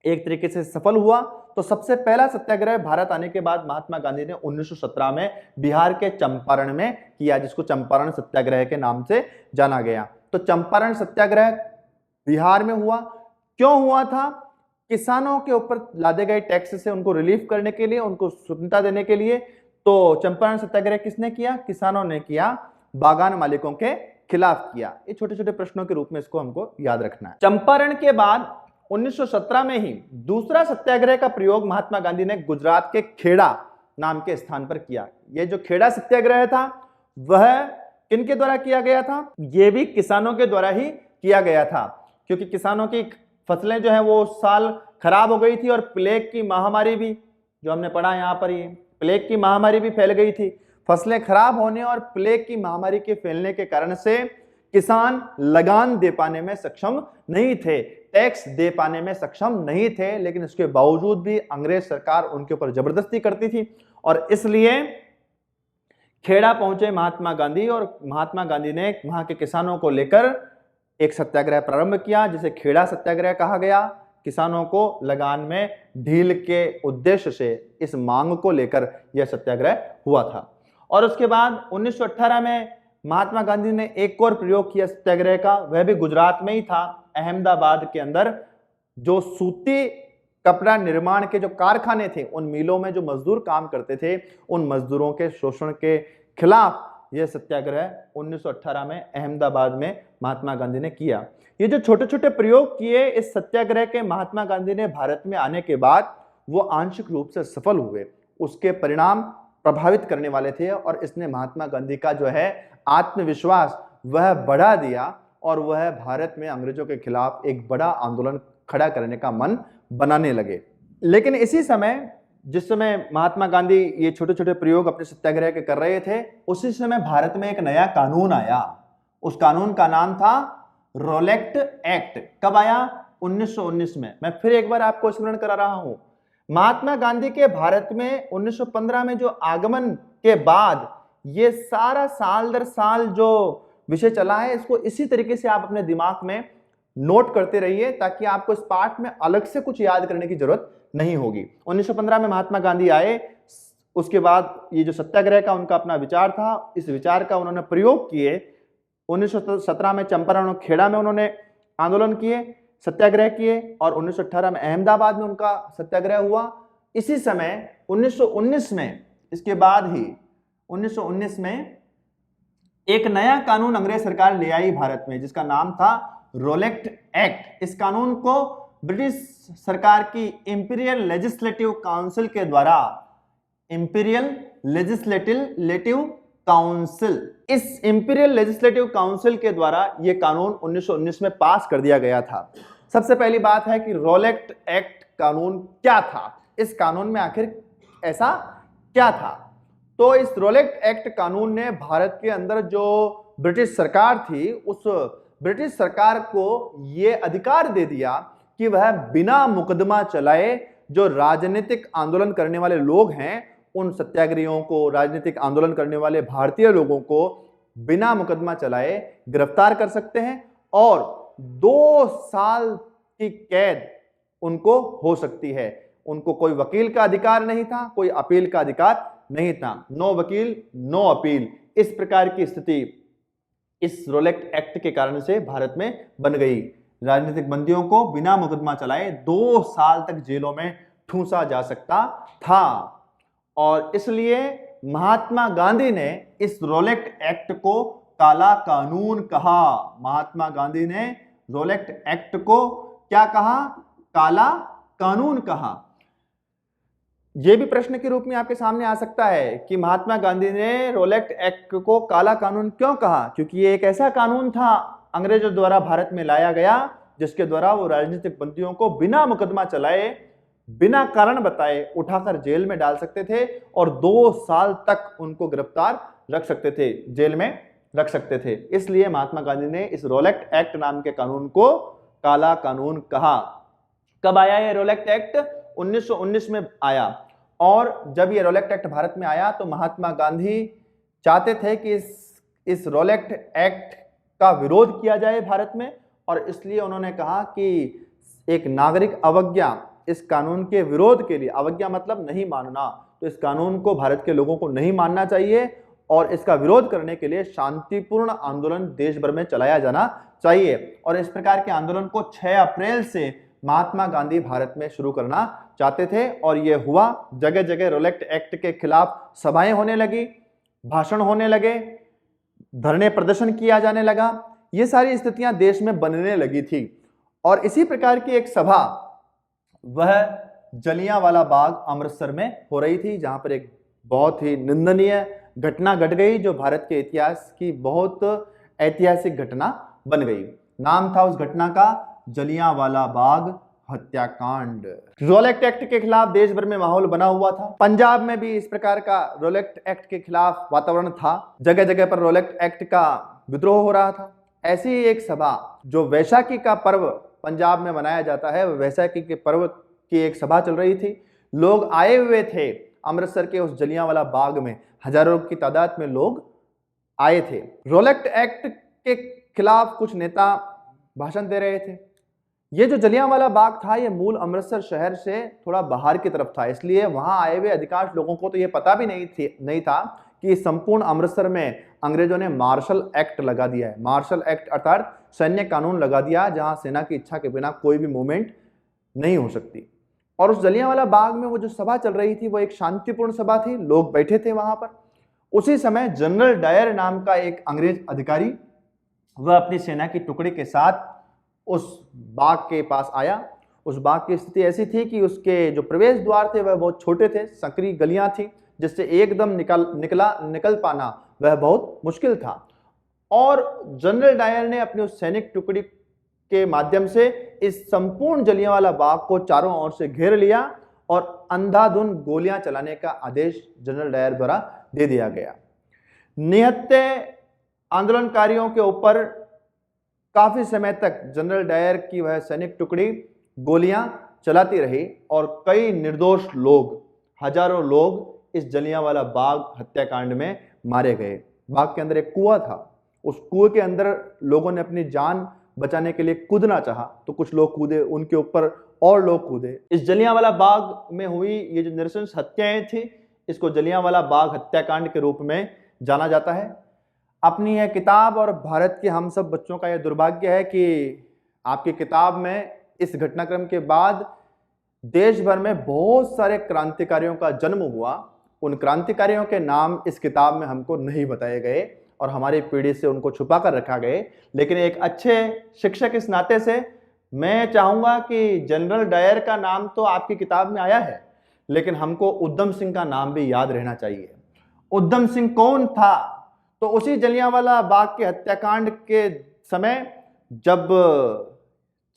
एक तरीके से सफल हुआ। तो सबसे पहला सत्याग्रह भारत आने के बाद महात्मा गांधी ने 1917 में बिहार के चंपारण में किया, जिसको चंपारण सत्याग्रह के नाम से जाना गया। तो चंपारण सत्याग्रह बिहार में हुआ। क्यों हुआ था? किसानों के ऊपर लादे गए टैक्स से उनको रिलीफ करने के लिए, उनको स्वतंत्रता देने के लिए। तो चंपारण सत्याग्रह किसने किया? किसानों ने किया, बागान मालिकों के खिलाफ किया। ये छोटे छोटे प्रश्नों के रूप में इसको हमको याद रखना है। चंपारण के बाद 1917 में ही दूसरा सत्याग्रह का प्रयोग महात्मा गांधी ने गुजरात के खेड़ा नाम के स्थान पर किया। यह जो खेड़ा सत्याग्रह था वह किनके द्वारा किया गया था? यह भी किसानों के द्वारा ही किया गया था, क्योंकि किसानों की फसलें जो है वो उस साल खराब हो गई थी और प्लेग की महामारी भी, जो हमने पढ़ा यहाँ पर, ये प्लेग की महामारी भी फैल गई थी। फसलें खराब होने और प्लेग की महामारी के फैलने के कारण से किसान लगान दे पाने में सक्षम नहीं थे, टैक्स दे पाने में सक्षम नहीं थे, लेकिन इसके बावजूद भी अंग्रेज सरकार उनके ऊपर जबरदस्ती करती थी और इसलिए खेड़ा पहुंचे महात्मा गांधी और महात्मा गांधी ने वहां के किसानों को लेकर एक सत्याग्रह प्रारंभ किया जिसे खेड़ा सत्याग्रह कहा गया। किसानों को लगान में ढील के उद्देश्य से इस मांग को लेकर यह सत्याग्रह हुआ था। और उसके बाद 1918 में महात्मा गांधी ने एक और प्रयोग किया सत्याग्रह का, वह भी गुजरात में ही था। अहमदाबाद के अंदर जो सूती कपड़ा निर्माण के जो कारखाने थे, उन मिलों में जो मजदूर काम करते थे, उन मजदूरों के शोषण के खिलाफ यह सत्याग्रह 1918 में अहमदाबाद में महात्मा गांधी ने किया। ये जो छोटे छोटे प्रयोग किए इस सत्याग्रह के महात्मा गांधी ने भारत में आने के बाद वो आंशिक रूप से सफल हुए, उसके परिणाम प्रभावित करने वाले थे और इसने महात्मा गांधी का जो है आत्मविश्वास वह बढ़ा दिया और वह भारत में अंग्रेजों के खिलाफ एक बड़ा आंदोलन खड़ा करने का मन बनाने लगे। लेकिन इसी समय, जिस समय महात्मा गांधी ये छोटे छोटे प्रयोग अपने सत्याग्रह के कर रहे थे, उसी समय भारत में एक नया कानून आया। उस कानून का नाम था रोलेक्ट एक्ट। कब आया? 1919 में। मैं फिर एक बार आपको स्मरण करा रहा हूं, महात्मा गांधी के भारत में 1915 में जो आगमन के बाद ये सारा साल दर साल जो विषय चला है, इसको इसी तरीके से आप अपने दिमाग में नोट करते रहिए ताकि आपको इस पाठ में अलग से कुछ याद करने की जरूरत नहीं होगी। 1915 में महात्मा गांधी आए, उसके बाद ये जो सत्याग्रह का उनका अपना विचार था, इस विचार का उन्होंने प्रयोग किए। 1917 में चंपारण और खेड़ा में उन्होंने आंदोलन किए, सत्याग्रह किए और 1918 में अहमदाबाद में उनका सत्याग्रह हुआ। इसी समय 1919 में, इसके बाद ही 1919 में एक नया कानून अंग्रेज सरकार ले आई भारत में जिसका नाम था रोलेक्ट एक्ट। इस कानून को ब्रिटिश सरकार की इंपीरियल लेजिस्लेटिव काउंसिल के द्वारा, इंपीरियल लेजिस्लेटिव काउंसिल, इस इंपीरियल लेजिस्लेटिव काउंसिल के द्वारा यह कानून 1919 में पास कर दिया गया था। सबसे पहली बात है कि रोलेक्ट एक्ट कानून क्या था, इस कानून में आखिर ऐसा क्या था। तो इस रोलेक्ट एक्ट कानून ने भारत के अंदर जो ब्रिटिश सरकार थी, उस ब्रिटिश सरकार को यह अधिकार दे दिया कि वह बिना मुकदमा चलाए जो राजनीतिक आंदोलन करने वाले लोग हैं, उन सत्याग्रहियों को, राजनीतिक आंदोलन करने वाले भारतीय लोगों को बिना मुकदमा चलाए गिरफ्तार कर सकते हैं और 2 साल की कैद उनको हो सकती है। उनको कोई वकील का अधिकार नहीं था, कोई अपील का अधिकार नहीं था। नो वकील नो अपील, इस प्रकार की स्थिति इस रोलेक्ट एक्ट के कारण से भारत में बन गई। राजनीतिक बंदियों को बिना मुकदमा चलाए 2 साल तक जेलों में ठूंसा जा सकता था और इसलिए महात्मा गांधी ने इस रोलेक्ट एक्ट को काला कानून कहा। महात्मा गांधी ने रोलेक्ट एक्ट को क्या कहा? काला कानून कहा। यह भी प्रश्न के रूप में आपके सामने आ सकता है कि महात्मा गांधी ने रोलेक्ट एक्ट को काला कानून क्यों कहा? क्योंकि ये एक ऐसा कानून था अंग्रेजों द्वारा भारत में लाया गया जिसके द्वारा वो राजनीतिक बंदियों को बिना मुकदमा चलाए, बिना कारण बताए उठाकर जेल में डाल सकते थे और 2 साल तक उनको गिरफ्तार रख सकते थे, जेल में रख सकते थे। इसलिए महात्मा गांधी ने इस रोलेक्ट एक्ट नाम के कानून को काला कानून कहा। कब आया ये रोलेक्ट एक्ट? 1919 में आया। और जब ये रोलेक्ट एक्ट भारत में आया तो महात्मा गांधी चाहते थे कि इस रोलेक्ट एक्ट का विरोध किया जाए भारत में और इसलिए उन्होंने कहा कि एक नागरिक अवज्ञा, इस कानून के विरोध के लिए, अवज्ञा मतलब नहीं मानना, तो इस कानून को भारत के लोगों को नहीं मानना चाहिए और इसका विरोध करने के लिए शांतिपूर्ण आंदोलन देश भर में चलाया जाना चाहिए। और इस प्रकार के आंदोलन को 6 अप्रैल से महात्मा गांधी भारत में शुरू करना चाहते थे और यह हुआ। जगह जगह रोलेक्ट एक्ट के खिलाफ सभाएं होने लगी, भाषण होने लगे, धरने प्रदर्शन किया जाने लगा। ये सारी स्थितियां देश में बनने लगी थी और इसी प्रकार की एक सभा वह जलियांवाला बाग अमृतसर में हो रही थी, जहां पर एक बहुत ही निंदनीय घटना घट गई जो भारत के इतिहास की बहुत ऐतिहासिक घटना बन गई। नाम था उस घटना का जलियांवाला बाग हत्याकांड। रोलेक्ट एक्ट के खिलाफ देश भर में माहौल बना हुआ था। पंजाब में भी इस प्रकार का रोलेक्ट एक्ट के खिलाफ वातावरण था। जगह जगह पर रोलेक्ट एक्ट का विद्रोह हो रहा था। ऐसी ही एक सभा, जो वैशाखी का पर्व पंजाब में मनाया जाता है, वैशाखी के पर्व की एक सभा चल रही थी। लोग आए हुए थे अमृतसर के उस जलियांवाला बाग में, हजारों की तादाद में लोग आए थे। रोलेक्ट एक्ट के खिलाफ कुछ नेता भाषण दे रहे थे। ये जो जलियांवाला बाग था, ये मूल अमृतसर शहर से थोड़ा बाहर की तरफ था, इसलिए वहां आए हुए अधिकांश लोगों को तो ये पता भी नहीं था कि संपूर्ण अमृतसर में अंग्रेजों ने मार्शल एक्ट लगा दिया है। मार्शल एक्ट अर्थात सैन्य कानून लगा दिया, जहां सेना की इच्छा के बिना कोई भी मूवमेंट नहीं हो सकती। और उस जलियांवाला बाग में वो जो सभा चल रही थी, वो एक शांतिपूर्ण सभा थी, लोग बैठे थे वहां पर। उसी समय जनरल डायर नाम का एक अंग्रेज अधिकारी, वह अपनी सेना की टुकड़ी के साथ उस बाग के पास आया। उस बाग की स्थिति ऐसी थी कि उसके जो प्रवेश द्वार थे वह बहुत छोटे थे, संकरी गलियां थी, जिससे एकदम निकल पाना वह बहुत मुश्किल था। और जनरल डायर ने अपनी उस सैनिक टुकड़ी के माध्यम से इस संपूर्ण जलियांवाला बाग को चारों ओर से घेर लिया और अंधाधुंध गोलियां चलाने का आदेश जनरल डायर द्वारा दे दिया गया। निहत्थे आंदोलनकारियों के ऊपर काफी समय तक जनरल डायर की वह सैनिक टुकड़ी गोलियां चलाती रही और कई निर्दोष लोग, हजारों लोग इस जलियांवाला बाग हत्याकांड में मारे गए। बाग के अंदर एक कुआं था, उस कुएं के अंदर लोगों ने अपनी जान बचाने के लिए कूदना चाहा, तो कुछ लोग कूदे, उनके ऊपर और लोग कूदे। इस जलियांवाला बाग में हुई ये जो नृशंस हत्याएं थी, इसको जलियांवाला बाग हत्याकांड के रूप में जाना जाता है। अपनी यह किताब और भारत के हम सब बच्चों का यह दुर्भाग्य है कि आपकी किताब में इस घटनाक्रम के बाद देश भर में बहुत सारे क्रांतिकारियों का जन्म हुआ। उन क्रांतिकारियों के नाम इस किताब में हमको नहीं बताए गए और हमारी पीढ़ी से उनको छुपा कर रखा गए। लेकिन एक अच्छे शिक्षक इस नाते से मैं चाहूंगा कि जनरल डायर का नाम तो आपकी किताब में आया है, लेकिन हमको उधम सिंह का नाम भी याद रहना चाहिए। उधम सिंह कौन था? तो उसी जलियांवाला बाग के हत्याकांड के समय जब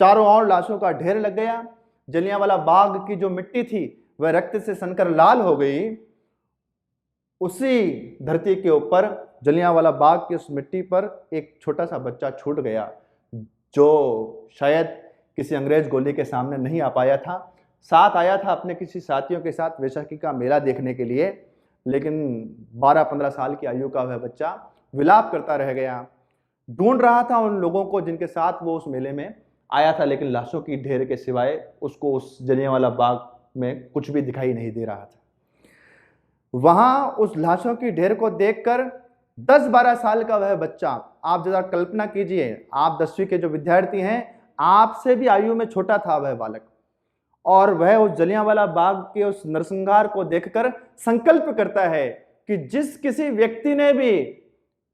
चारों ओर लाशों का ढेर लग गया, जलियांवाला बाग की जो मिट्टी थी वह रक्त से सनकर लाल हो गई, उसी धरती के ऊपर जलियांवाला बाग की उस मिट्टी पर एक छोटा सा बच्चा छूट गया, जो शायद किसी अंग्रेज गोली के सामने नहीं आ पाया था। साथ आया था अपने किसी साथियों के साथ वैशाखी का मेला देखने के लिए, लेकिन 12-15 साल की आयु का वह बच्चा विलाप करता रह गया। ढूंढ रहा था उन लोगों को जिनके साथ वो उस मेले में आया था, लेकिन लाशों की ढेर के सिवाय उसको उस जलियांवाला बाग में कुछ भी दिखाई नहीं दे रहा था। वहां उस लाशों की ढेर को देखकर 10-12 साल का वह बच्चा, आप जरा कल्पना कीजिए, आप 10वीं के जो विद्यार्थी हैं, आपसे भी आयु में छोटा था वह बालक, और वह उस जलियांवाला बाग के उस नरसंहार को देखकर संकल्प करता है कि जिस किसी व्यक्ति ने भी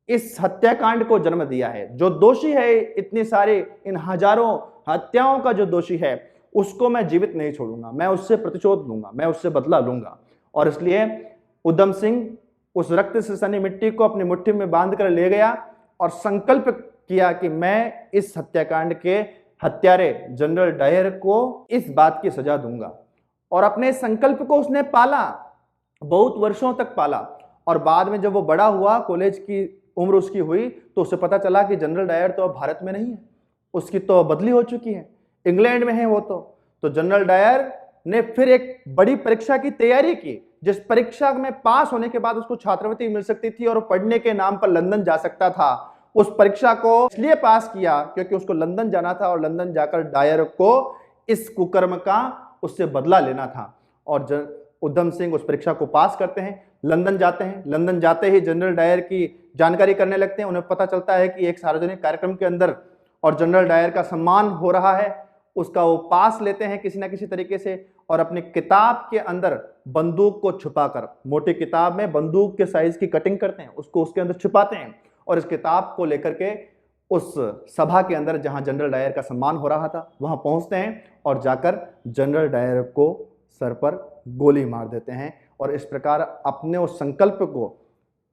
इस हत्याकांड को जन्म दिया है, जो दोषी है, इतनी सारी इन हजारों हत्याओं का जो दोषी है, उसको मैं जीवित नहीं छोड़ूंगा, मैं उससे प्रतिशोध लूंगा, मैं उससे बदला लूंगा। और इसलिए उधम सिंह उस रक्त से सनी मिट्टी को अपनी मुट्ठी में बांध कर ले गया और संकल्प किया कि मैं इस हत्याकांड के हत्यारे जनरल डायर को इस बात की सजा दूंगा। और अपने संकल्प को उसने पाला, बहुत वर्षों तक पाला। और बाद में जब वो बड़ा हुआ, कॉलेज की उम्र उसकी हुई, तो उसे पता चला कि जनरल डायर तो अब भारत में नहीं है, उसकी तो बदली हो चुकी है, इंग्लैंड में है वो तो जनरल डायर ने फिर एक बड़ी परीक्षा की तैयारी की, जिस परीक्षा में पास होने के बाद उसको छात्रवृत्ति मिल सकती थी और पढ़ने के नाम पर लंदन जा सकता था। उस परीक्षा को इसलिए पास किया क्योंकि उसको लंदन जाना था और लंदन जाकर डायर को इस कुकर्म का उससे बदला लेना था। और उधम सिंह उस परीक्षा को पास करते हैं, लंदन जाते हैं। लंदन जाते ही जनरल डायर की जानकारी करने लगते हैं। उन्हें पता चलता है कि एक सार्वजनिक कार्यक्रम के अंदर और जनरल डायर का सम्मान हो रहा है, उसका वो पास लेते हैं किसी ना किसी तरीके से, और अपनी किताब के अंदर बंदूक को छुपाकर, मोटी किताब में बंदूक के साइज की कटिंग करते हैं, उसको उसके अंदर छुपाते हैं और इस किताब को लेकर के उस सभा के अंदर जहां जनरल डायर का सम्मान हो रहा था वहां पहुंचते हैं और जाकर जनरल डायर को सर पर गोली मार देते हैं और इस प्रकार अपने उस संकल्प को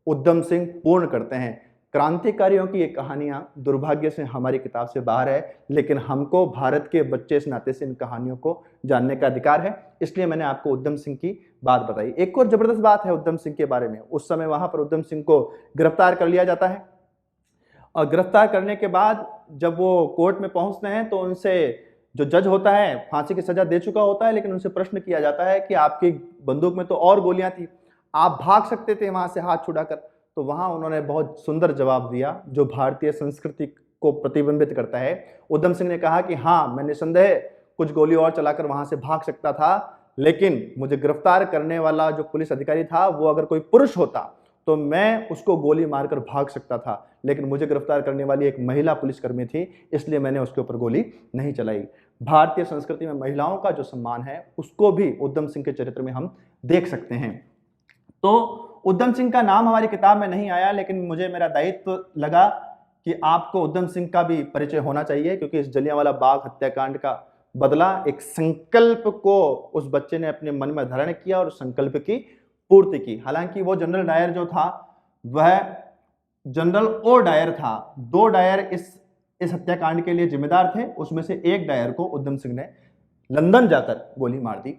उधम सिंह पूर्ण करते हैं। क्रांतिकारियों की ये कहानियां दुर्भाग्य से हमारी किताब से बाहर है, लेकिन हमको भारत के बच्चे इस नाते से इन कहानियों को जानने का अधिकार है, इसलिए मैंने आपको उधम सिंह की बात बताई। एक और जबरदस्त बात है उधम सिंह के बारे में, उस समय वहां पर उधम सिंह को गिरफ्तार कर लिया जाता है और गिरफ्तार करने के बाद जब वो कोर्ट में पहुंचते हैं तो उनसे जो जज होता है फांसी की सजा दे चुका होता है, लेकिन उनसे प्रश्न किया जाता है कि आपकी बंदूक में तो और गोलियां थी, आप भाग सकते थे वहां से हाथ छुड़ाकर। तो वहां उन्होंने बहुत सुंदर जवाब दिया जो भारतीय संस्कृति को प्रतिबिंबित करता है। उधम सिंह ने कहा कि हाँ, मैं निसंदेह कुछ गोली और चलाकर वहां से भाग सकता था, लेकिन मुझे गिरफ्तार करने वाला जो पुलिस अधिकारी था वो अगर कोई पुरुष होता तो मैं उसको गोली मारकर भाग सकता था, लेकिन मुझे गिरफ्तार करने वाली एक महिला पुलिसकर्मी थी, इसलिए मैंने उसके ऊपर गोली नहीं चलाई। भारतीय संस्कृति में महिलाओं का जो सम्मान है उसको भी उधम सिंह के चरित्र में हम देख सकते हैं। तो उधम सिंह का नाम हमारी किताब में नहीं आया, लेकिन मुझे मेरा दायित्व लगा कि आपको उधम सिंह का भी परिचय होना चाहिए, क्योंकि इस जलियांवाला बाग हत्याकांड का बदला एक संकल्प को उस बच्चे ने अपने मन में धारण किया और संकल्प की पूर्ति की। हालांकि वो जनरल डायर जो था वह जनरल ओ डायर था, 2 डायर इस हत्याकांड के लिए जिम्मेदार थे, उसमें से एक डायर को उधम सिंह ने लंदन जाकर गोली मार दी।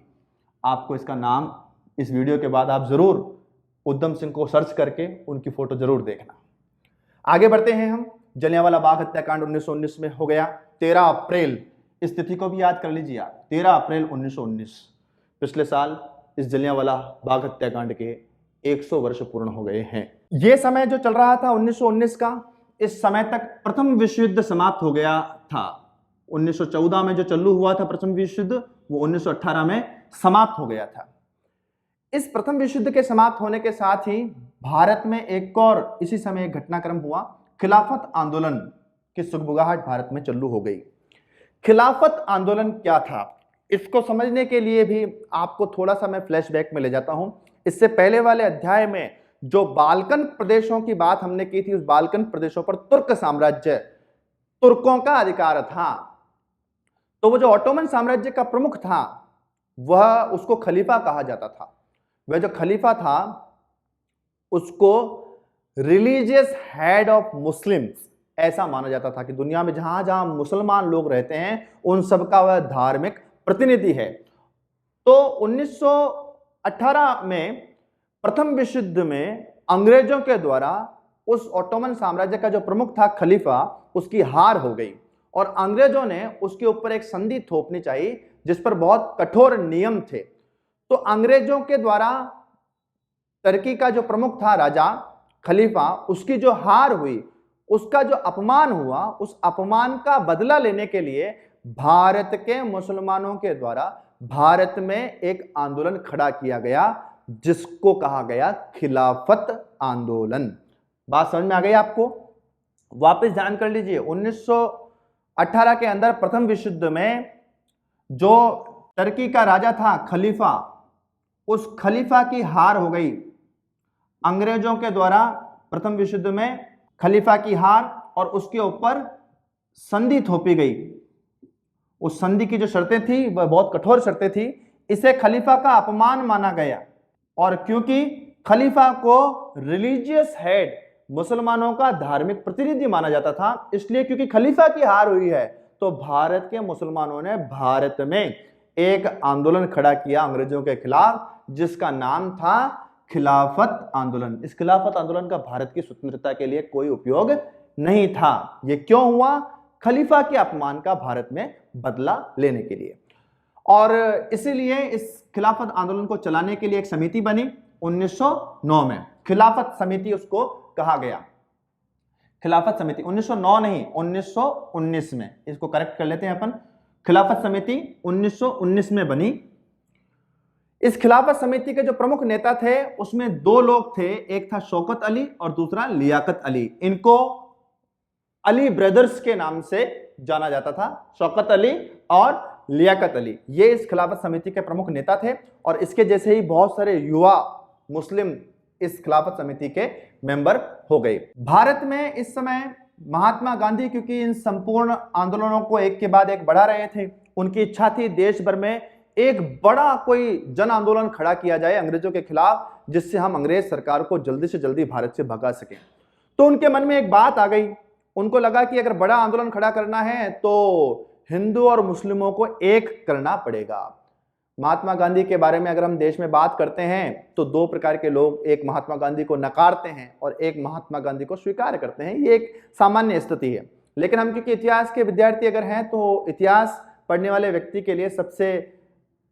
आपको इसका नाम इस वीडियो के बाद आप जरूर उधम सिंह को सर्च करके उनकी फोटो जरूर देखना। आगे बढ़ते हैं हम। जलियांवाला बाग हत्याकांड 1919 में हो गया, 13 अप्रैल, इस तिथि को भी याद कर लीजिए आप, 13 अप्रैल 1919। पिछले साल इस जलियांवाला बाग हत्याकांड के 100 वर्ष पूर्ण हो गए हैं। यह समय जो चल रहा था 1919 का, इस समय तक प्रथम विश्व युद्ध समाप्त हो गया था। 1914 में जो चालू हुआ था प्रथम विश्व युद्ध, वो 1918 में समाप्त हो गया था। इस प्रथम विश्व युद्ध के समाप्त होने के साथ ही भारत में एक और इसी समय एक घटनाक्रम हुआ, खिलाफत आंदोलन की सुगबुगाहट भारत में चालू हो गई। खिलाफत आंदोलन क्या था, इसको समझने के लिए भी आपको थोड़ा सा मैं फ्लैशबैक में ले जाता हूं। इससे पहले वाले अध्याय में जो बाल्कन प्रदेशों की बात हमने की थी, उस बाल्कन प्रदेशों पर तुर्क साम्राज्य, तुर्कों का अधिकार था। तो वो जो ऑटोमन साम्राज्य का प्रमुख था वह, उसको खलीफा कहा जाता था। वह जो खलीफा था उसको रिलीजियस हेड ऑफ मुस्लिम्स ऐसा माना जाता था कि दुनिया में जहां जहां मुसलमान लोग रहते हैं उन सबका वह धार्मिक प्रतिनिधि है। तो 1918 में प्रथम विश्व युद्ध में अंग्रेजों के द्वारा उस ऑटोमन साम्राज्य का जो प्रमुख था खलीफा, उसकी हार हो गई और अंग्रेजों ने उसके ऊपर एक संधि थोपनी चाहिए जिस पर बहुत कठोर नियम थे। तो अंग्रेजों के द्वारा तुर्की का जो प्रमुख था राजा खलीफा, उसकी जो हार हुई, उसका जो अपमान हुआ, उस अपमान का बदला लेने के लिए भारत के मुसलमानों के द्वारा भारत में एक आंदोलन खड़ा किया गया जिसको कहा गया खिलाफत आंदोलन। बात समझ में आ गई आपको? वापस ध्यान कर लीजिए, 1918 के अंदर प्रथम विश्व युद्ध में जो तुर्की का राजा था खलीफा, उस खलीफा की हार हो गई अंग्रेजों के द्वारा। प्रथम विश्व युद्ध में खलीफा की हार और उसके ऊपर संधि थोपी गई। उस संधि की जो शर्तें थी वह बहुत कठोर शर्तें थी। इसे खलीफा का अपमान माना गया और क्योंकि खलीफा को रिलीजियस हेड, मुसलमानों का धार्मिक प्रतिनिधि माना जाता था, इसलिए क्योंकि खलीफा की हार हुई है तो भारत के मुसलमानों ने भारत में एक आंदोलन खड़ा किया अंग्रेजों के खिलाफ जिसका नाम था खिलाफत आंदोलन। इस खिलाफत आंदोलन का भारत की स्वतंत्रता के लिए कोई उपयोग नहीं था। यह क्यों हुआ? खलीफा के अपमान का भारत में बदला लेने के लिए। और इसीलिए इस खिलाफत आंदोलन को चलाने के लिए एक समिति बनी 1909 में, खिलाफत समिति उसको कहा गया। खिलाफत समिति 1909 नहीं, 1919 में, इसको करेक्ट कर लेते हैं अपन। खिलाफत समिति 1919 में बनी। इस खिलाफत समिति के जो प्रमुख नेता थे उसमें 2 लोग थे, एक था शौकत अली और दूसरा लियाकत अली। इनको अली ब्रदर्स के नाम से जाना जाता था, शौकत अली और लियाकत अली। ये इस खिलाफत समिति के प्रमुख नेता थे और इसके जैसे ही बहुत सारे युवा मुस्लिम इस खिलाफत समिति के मेंबर हो गए। भारत में इस समय महात्मा गांधी क्योंकि इन संपूर्ण आंदोलनों को एक के बाद एक बढ़ा रहे थे, उनकी इच्छा थी देश भर में एक बड़ा कोई जन आंदोलन खड़ा किया जाए अंग्रेजों के खिलाफ, जिससे हम अंग्रेज सरकार को जल्दी से जल्दी भारत से भगा सकें। तो उनके मन में एक बात आ गई, उनको लगा कि अगर बड़ा आंदोलन खड़ा करना है तो हिंदू और मुस्लिमों को एक करना पड़ेगा। महात्मा गांधी के बारे में अगर हम देश में बात करते हैं तो दो प्रकार के लोग, एक महात्मा गांधी को नकारते हैं और एक महात्मा गांधी को स्वीकार करते हैं। ये एक सामान्य स्थिति है। लेकिन हम क्योंकि इतिहास के विद्यार्थी अगर हैं तो इतिहास पढ़ने वाले व्यक्ति के लिए सबसे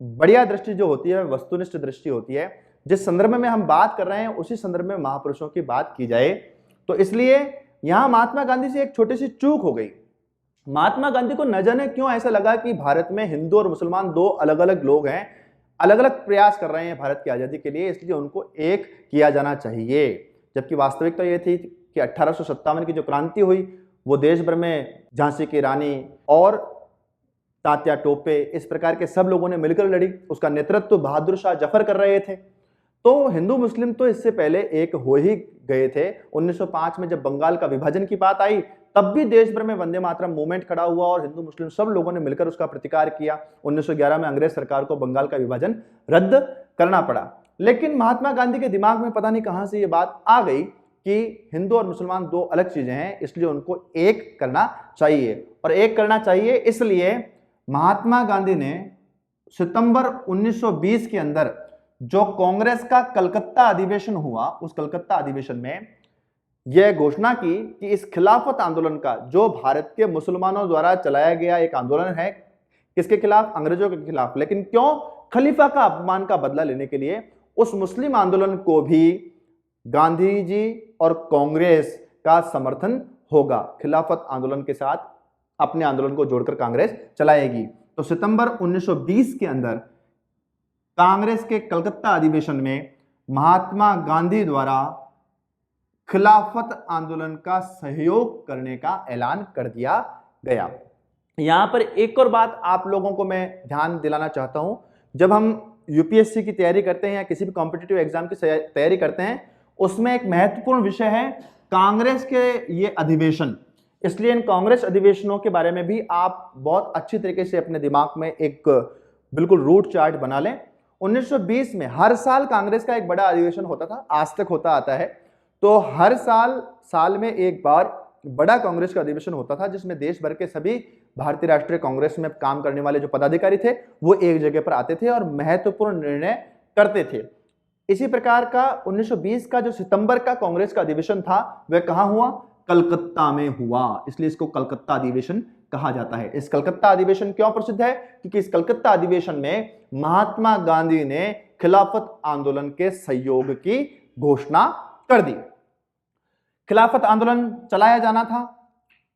बढ़िया दृष्टि जो होती है वस्तुनिष्ठ दृष्टि होती है। जिस संदर्भ में हम बात कर रहे हैं उसी संदर्भ में महापुरुषों की बात की जाए, तो इसलिए यहां महात्मा गांधी से एक छोटी सी चूक हो गई। महात्मा गांधी को न जाने क्यों ऐसा लगा कि भारत में हिंदू और मुसलमान दो अलग अलग लोग हैं, अलग अलग प्रयास कर रहे हैं भारत की आजादी के लिए, इसलिए उनको एक किया जाना चाहिए। जबकि वास्तविकता तो यह थी कि 1857 की जो क्रांति हुई वो देश भर में झांसी की रानी और तात्या टोपे इस प्रकार के सब लोगों ने मिलकर लड़ी। उसका नेतृत्व तो बहादुर शाह जफर कर रहे थे। तो हिंदू मुस्लिम तो इससे पहले एक हो ही गए थे। 1905 में जब बंगाल का विभाजन की बात आई तब भी देश भर में वंदे मातरम मूवमेंट खड़ा हुआ और हिंदू मुस्लिम सब लोगों ने मिलकर उसका प्रतिकार किया। 1911 में अंग्रेज सरकार को बंगाल का विभाजन रद्द करना पड़ा। लेकिन महात्मा गांधी के दिमाग में पता नहीं कहां से ये बात आ गई कि हिंदू और मुसलमान दो अलग चीजें हैं, इसलिए उनको एक करना चाहिए। और एक करना चाहिए इसलिए महात्मा गांधी ने सितंबर 1920 के अंदर जो कांग्रेस का कलकत्ता अधिवेशन हुआ, उस कलकत्ता अधिवेशन में यह घोषणा की कि इस खिलाफत आंदोलन का, जो भारत के मुसलमानों द्वारा चलाया गया एक आंदोलन है, किसके खिलाफ? अंग्रेजों के खिलाफ। लेकिन क्यों? खलीफा का अपमान का बदला लेने के लिए। उस मुस्लिम आंदोलन को भी गांधी जी और कांग्रेस का समर्थन होगा। खिलाफत आंदोलन के साथ अपने आंदोलन को जोड़कर कांग्रेस चलाएगी। तो सितंबर 1920 के अंदर कांग्रेस के कलकत्ता अधिवेशन में महात्मा गांधी द्वारा खिलाफत आंदोलन का सहयोग करने का ऐलान कर दिया गया। यहां पर एक और बात आप लोगों को मैं ध्यान दिलाना चाहता हूं। जब हम यूपीएससी की तैयारी करते हैं या किसी भी कॉम्पिटिटिव एग्जाम की तैयारी करते हैं, उसमें एक महत्वपूर्ण विषय है कांग्रेस के ये अधिवेशन। इसलिए इन कांग्रेस अधिवेशनों के बारे में भी आप बहुत अच्छी तरीके से अपने दिमाग में एक बिल्कुल रूट चार्ट बना लें। 1920 में हर साल कांग्रेस का एक बड़ा अधिवेशन होता था, आज तक होता आता है। तो हर साल में एक बार बड़ा कांग्रेस का अधिवेशन होता था, जिसमें देश भर के सभी भारतीय राष्ट्रीय कांग्रेस में काम करने वाले जो पदाधिकारी थे वो एक जगह पर आते थे और महत्वपूर्ण निर्णय करते थे। इसी प्रकार का 1920 का जो सितंबर का कांग्रेस का अधिवेशन था वह कहां हुआ? कलकत्ता में हुआ। इसलिए इसको कलकत्ता अधिवेशन कहा जाता है। इस कलकत्ता अधिवेशन क्यों प्रसिद्ध है? क्योंकि इस कलकत्ता अधिवेशन में महात्मा गांधी ने खिलाफत आंदोलन के सहयोग की घोषणा कर दी। खिलाफत आंदोलन चलाया जाना था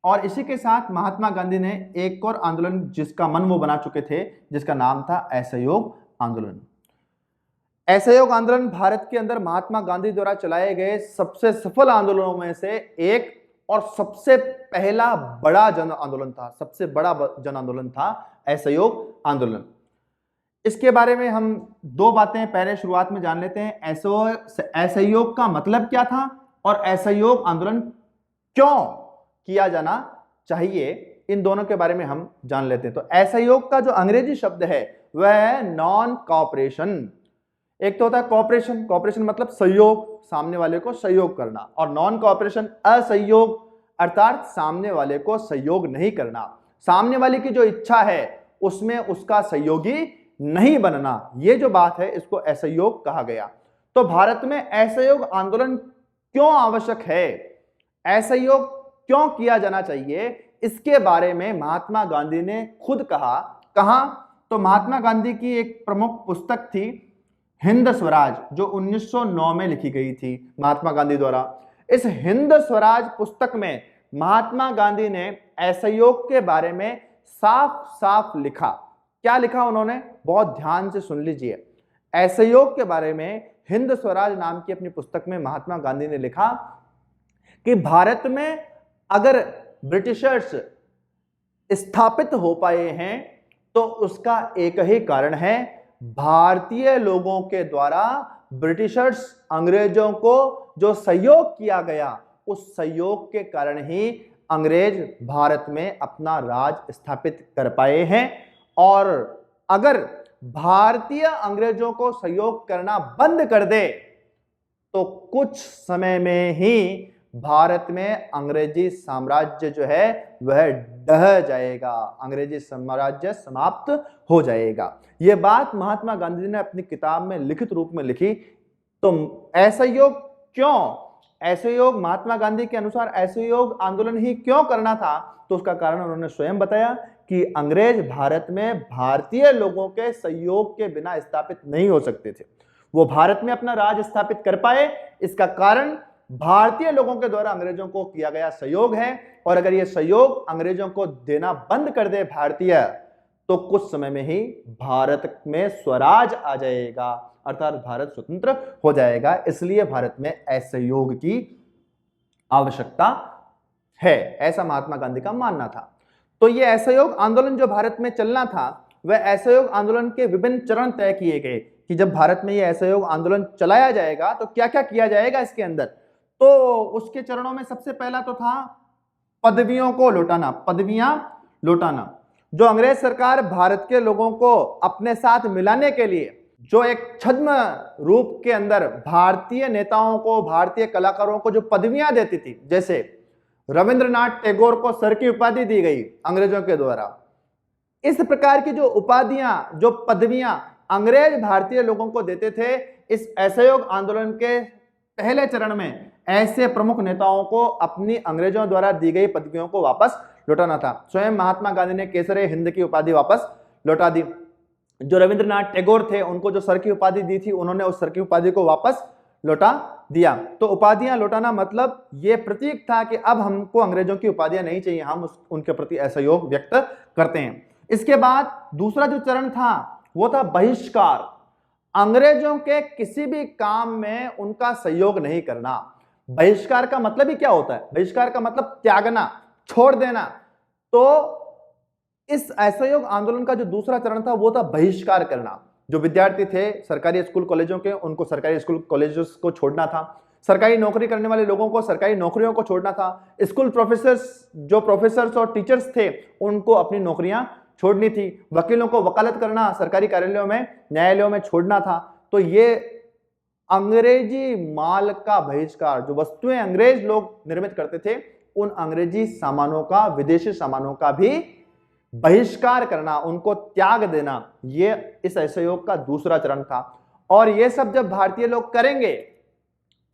और इसी के साथ महात्मा गांधी ने एक और आंदोलन जिसका मन वो बना चुके थे, जिसका नाम था असहयोग आंदोलन। असहयोग आंदोलन भारत के अंदर महात्मा गांधी द्वारा चलाए गए सबसे सफल आंदोलनों में से एक और सबसे पहला बड़ा जन आंदोलन था। सबसे बड़ा जन आंदोलन था असहयोग आंदोलन। इसके बारे में हम दो बातें पहले शुरुआत में जान लेते हैं। असहयोग का मतलब क्या था और असहयोग आंदोलन क्यों किया जाना चाहिए, इन दोनों के बारे में हम जान लेते हैं। तो असहयोग का जो अंग्रेजी शब्द है वह है नॉन कॉपरेशन। एक तो होता है कॉपरेशन, कॉपरेशन मतलब सहयोग, सामने वाले को सहयोग करना, और नॉन कॉपरेशन असहयोग अर्थात सामने वाले को सहयोग नहीं करना, सामने वाले की जो इच्छा है उसमें उसका सहयोगी नहीं बनना। ये जो बात है इसको असहयोग कहा गया। तो भारत में असहयोग आंदोलन क्यों आवश्यक है, असहयोग क्यों किया जाना चाहिए, इसके बारे में महात्मा गांधी ने खुद कहा। तो महात्मा गांधी की एक प्रमुख पुस्तक थी हिंद स्वराज, जो 1909 में लिखी गई थी महात्मा गांधी द्वारा। इस हिंद स्वराज पुस्तक में महात्मा गांधी ने असहयोग के बारे में साफ साफ लिखा। क्या लिखा उन्होंने? बहुत ध्यान से सुन लीजिए। असहयोग के बारे में हिंद स्वराज नाम की अपनी पुस्तक में महात्मा गांधी ने लिखा कि भारत में अगर ब्रिटिशर्स स्थापित हो पाए हैं तो उसका एक ही कारण है, भारतीय लोगों के द्वारा ब्रिटिशर्स अंग्रेजों को जो सहयोग किया गया उस सहयोग के कारण ही अंग्रेज भारत में अपना राज स्थापित कर पाए हैं। और अगर भारतीय अंग्रेजों को सहयोग करना बंद कर दे तो कुछ समय में ही भारत में अंग्रेजी साम्राज्य जो है वह ढह जाएगा, अंग्रेजी साम्राज्य समाप्त हो जाएगा। यह बात महात्मा गांधी ने अपनी किताब में लिखित रूप में लिखी। तो असहयोग क्यों, असहयोग महात्मा गांधी के अनुसार असहयोग आंदोलन ही क्यों करना था, तो उसका कारण उन्होंने स्वयं बताया कि अंग्रेज भारत में भारतीय लोगों के सहयोग के बिना स्थापित नहीं हो सकते थे। वो भारत में अपना राज स्थापित कर पाए, इसका कारण भारतीय लोगों के द्वारा अंग्रेजों को किया गया सहयोग है। और अगर ये सहयोग अंग्रेजों को देना बंद कर दे भारतीय, तो कुछ समय में ही भारत में स्वराज आ जाएगा, अर्थात भारत स्वतंत्र हो जाएगा। इसलिए भारत में असहयोग की आवश्यकता है, ऐसा महात्मा गांधी का मानना था। तो ये असहयोग आंदोलन जो भारत में चलना था, वह असहयोग आंदोलन के विभिन्न चरण तय किए गए कि जब भारत में यह असहयोग आंदोलन चलाया जाएगा तो क्या क्या किया जाएगा इसके अंदर। तो उसके चरणों में सबसे पहला तो था पदवियों को लौटाना, पदवियां लौटाना। जो अंग्रेज सरकार भारत के लोगों को अपने साथ मिलाने के लिए जो एक छद्म रूप के अंदर भारतीय नेताओं को, भारतीय कलाकारों को जो पदवियां देती थी, जैसे रविंद्रनाथ टैगोर को सर की उपाधि दी गई अंग्रेजों के द्वारा, इस प्रकार की जो उपाधियां, जो पदवियां अंग्रेज भारतीय लोगों को देते थे, इस असहयोग आंदोलन के पहले चरण में ऐसे प्रमुख नेताओं को अपनी अंग्रेजों द्वारा दी गई पदवियों को वापस लौटाना था। स्वयं महात्मा गांधी ने केसरे हिंद की उपाधि वापस लौटा दी। जो रविंद्रनाथ टैगोर थे, उनको जो सर की उपाधि दी थी, उन्होंने उस सर की उपाधि को वापस लौटा दिया। तो उपाधियां लौटाना मतलब ये प्रतीक था कि अब हमको अंग्रेजों की उपाधियां नहीं चाहिए, हम उनके प्रति असहयोग व्यक्त करते हैं। इसके बाद दूसरा जो चरण था वो था बहिष्कार। अंग्रेजों के किसी भी काम में उनका सहयोग नहीं करना। बहिष्कार का मतलब ही क्या होता है? बहिष्कार का मतलब त्यागना, छोड़ देना। तो इस असहयोग आंदोलन का जो दूसरा चरण था वो था बहिष्कार करना। जो विद्यार्थी थे सरकारी स्कूल कॉलेजों के, उनको सरकारी स्कूल कॉलेजों को छोड़ना था। सरकारी नौकरी करने वाले लोगों को सरकारी नौकरियों को छोड़ना था। स्कूल प्रोफेसर्स, जो प्रोफेसर्स और टीचर्स थे, उनको अपनी नौकरियां छोड़नी थी। वकीलों को वकालत करना सरकारी कार्यालयों में, न्यायालयों में छोड़ना था। तो ये अंग्रेजी माल का बहिष्कार, जो वस्तुएं अंग्रेज लोग निर्मित करते थे, उन अंग्रेजी सामानों का, विदेशी सामानों का भी बहिष्कार करना, उनको त्याग देना, ये इस असहयोग का दूसरा चरण था। और ये सब जब भारतीय लोग करेंगे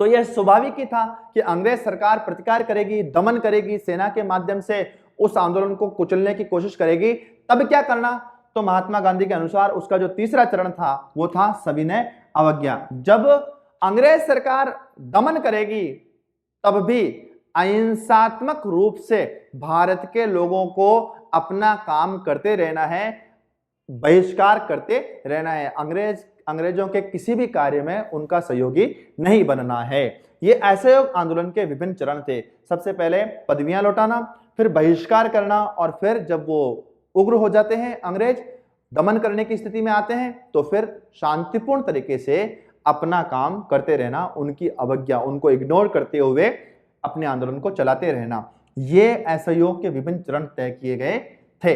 तो यह स्वाभाविक ही था कि अंग्रेज सरकार प्रतिकार करेगी, दमन करेगी, सेना के माध्यम से उस आंदोलन को कुचलने की कोशिश करेगी। तब क्या करना? तो महात्मा गांधी के अनुसार उसका जो तीसरा चरण था वो था सविनय अवज्ञा। जब अंग्रेज सरकार दमन करेगी तब भी अहिंसात्मक रूप से भारत के लोगों को अपना काम करते रहना है, बहिष्कार करते रहना है। अंग्रेजों के किसी भी कार्य में उनका सहयोगी नहीं बनना है। ये असहयोग आंदोलन के विभिन्न चरण थे। सबसे पहले पदवियां लौटाना, फिर बहिष्कार करना, और फिर जब वो उग्र हो जाते हैं, अंग्रेज दमन करने की स्थिति में आते हैं, तो फिर शांतिपूर्ण तरीके से अपना काम करते रहना, उनकी अवज्ञा, उनको इग्नोर करते हुए अपने आंदोलन को चलाते रहना। ये असहयोग के विभिन्न चरण तय किए गए थे।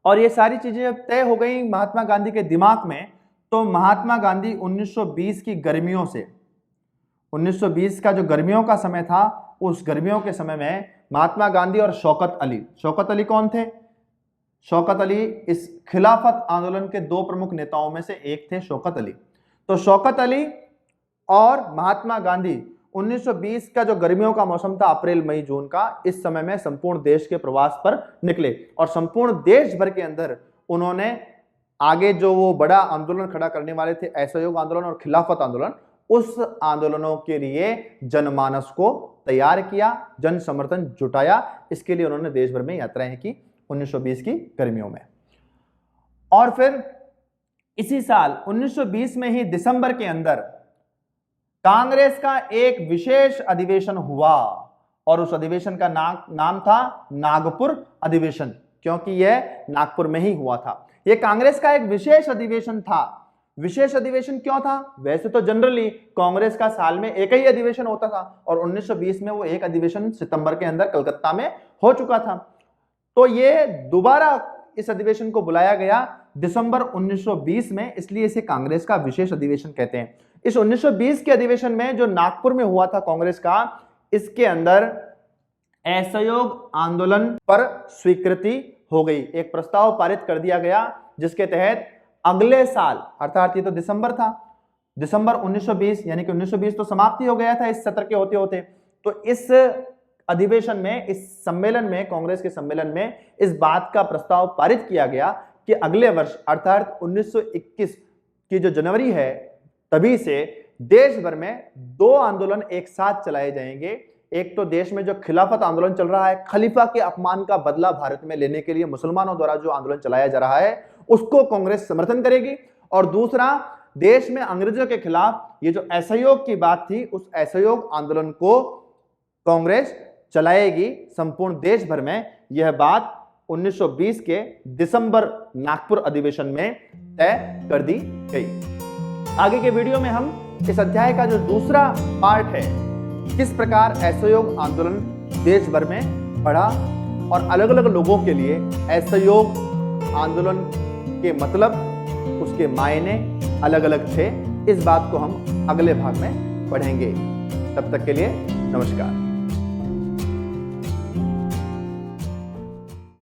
और ये सारी चीजें जब तय हो गई महात्मा गांधी के दिमाग में, तो महात्मा गांधी 1920 की गर्मियों से, 1920 का जो गर्मियों का समय था, उस गर्मियों के समय में महात्मा गांधी और शौकत अली, शौकत अली कौन थे? शौकत अली इस खिलाफत आंदोलन के दो प्रमुख नेताओं में से एक थे, शौकत अली। तो शौकत अली और महात्मा गांधी 1920 का जो गर्मियों का मौसम था, अप्रैल मई जून का, इस समय में संपूर्ण देश के प्रवास पर निकले और संपूर्ण देश भर के अंदर उन्होंने आगे जो वो बड़ा आंदोलन खड़ा करने वाले थे, असहयोग आंदोलन और खिलाफत आंदोलन, उस आंदोलनों के लिए जनमानस को तैयार किया, जन समर्थन जुटाया। इसके लिए उन्होंने देश भर में यात्राएं की 1920 की गर्मियों में। और फिर इसी साल 1920 में ही दिसंबर के अंदर कांग्रेस का एक विशेष अधिवेशन हुआ, और उस अधिवेशन का नाम था नागपुर अधिवेशन, क्योंकि यह नागपुर में ही हुआ था। यह कांग्रेस का एक विशेष अधिवेशन था विशेष अधिवेशन क्यों था? वैसे तो जनरली कांग्रेस का साल में एक ही अधिवेशन होता था और 1920 में वो एक अधिवेशन सितंबर के अंदर कलकत्ता में हो चुका था। तो ये दोबारा इस अधिवेशन को बुलाया गया दिसंबर 1920 में, इसलिए इसे कांग्रेस का विशेष अधिवेशन कहते हैं। इस 1920 के अधिवेशन में जो नागपुर में हुआ था कांग्रेस का, इसके अंदर असहयोग आंदोलन पर स्वीकृति हो गई। एक प्रस्ताव पारित कर दिया गया जिसके तहत अगले साल, अर्थात ये तो दिसंबर था, दिसंबर 1920, यानी कि 1920 तो समाप्ति हो गया था इस सत्र के होते होते, तो इस अधिवेशन में, इस सम्मेलन में, कांग्रेस के सम्मेलन में इस बात का प्रस्ताव पारित किया गया कि अगले वर्ष अर्थात 1921 की जो जनवरी है, तभी से देश भर में 2 आंदोलन एक साथ चलाए जाएंगे। एक तो देश में जो खिलाफत आंदोलन चल रहा है, खलीफा के अपमान का बदला भारत में लेने के लिए मुसलमानों द्वारा जो आंदोलन चलाया जा रहा है, उसको कांग्रेस समर्थन करेगी। और दूसरा, देश में अंग्रेजों के खिलाफ ये जो असहयोग की बात थी, उस असहयोग आंदोलन को कांग्रेस चलाएगी संपूर्ण देश भर में। यह बात 1920 के दिसंबर नागपुर अधिवेशन में तय कर दी गई। आगे के वीडियो में हम इस अध्याय का जो दूसरा पार्ट है, किस प्रकार असहयोग आंदोलन देश भर में बढ़ा और अलग अलग लोगों के लिए असहयोग आंदोलन के मतलब, उसके मायने अलग अलग थे, इस बात को हम अगले भाग में पढ़ेंगे। तब तक के लिए नमस्कार।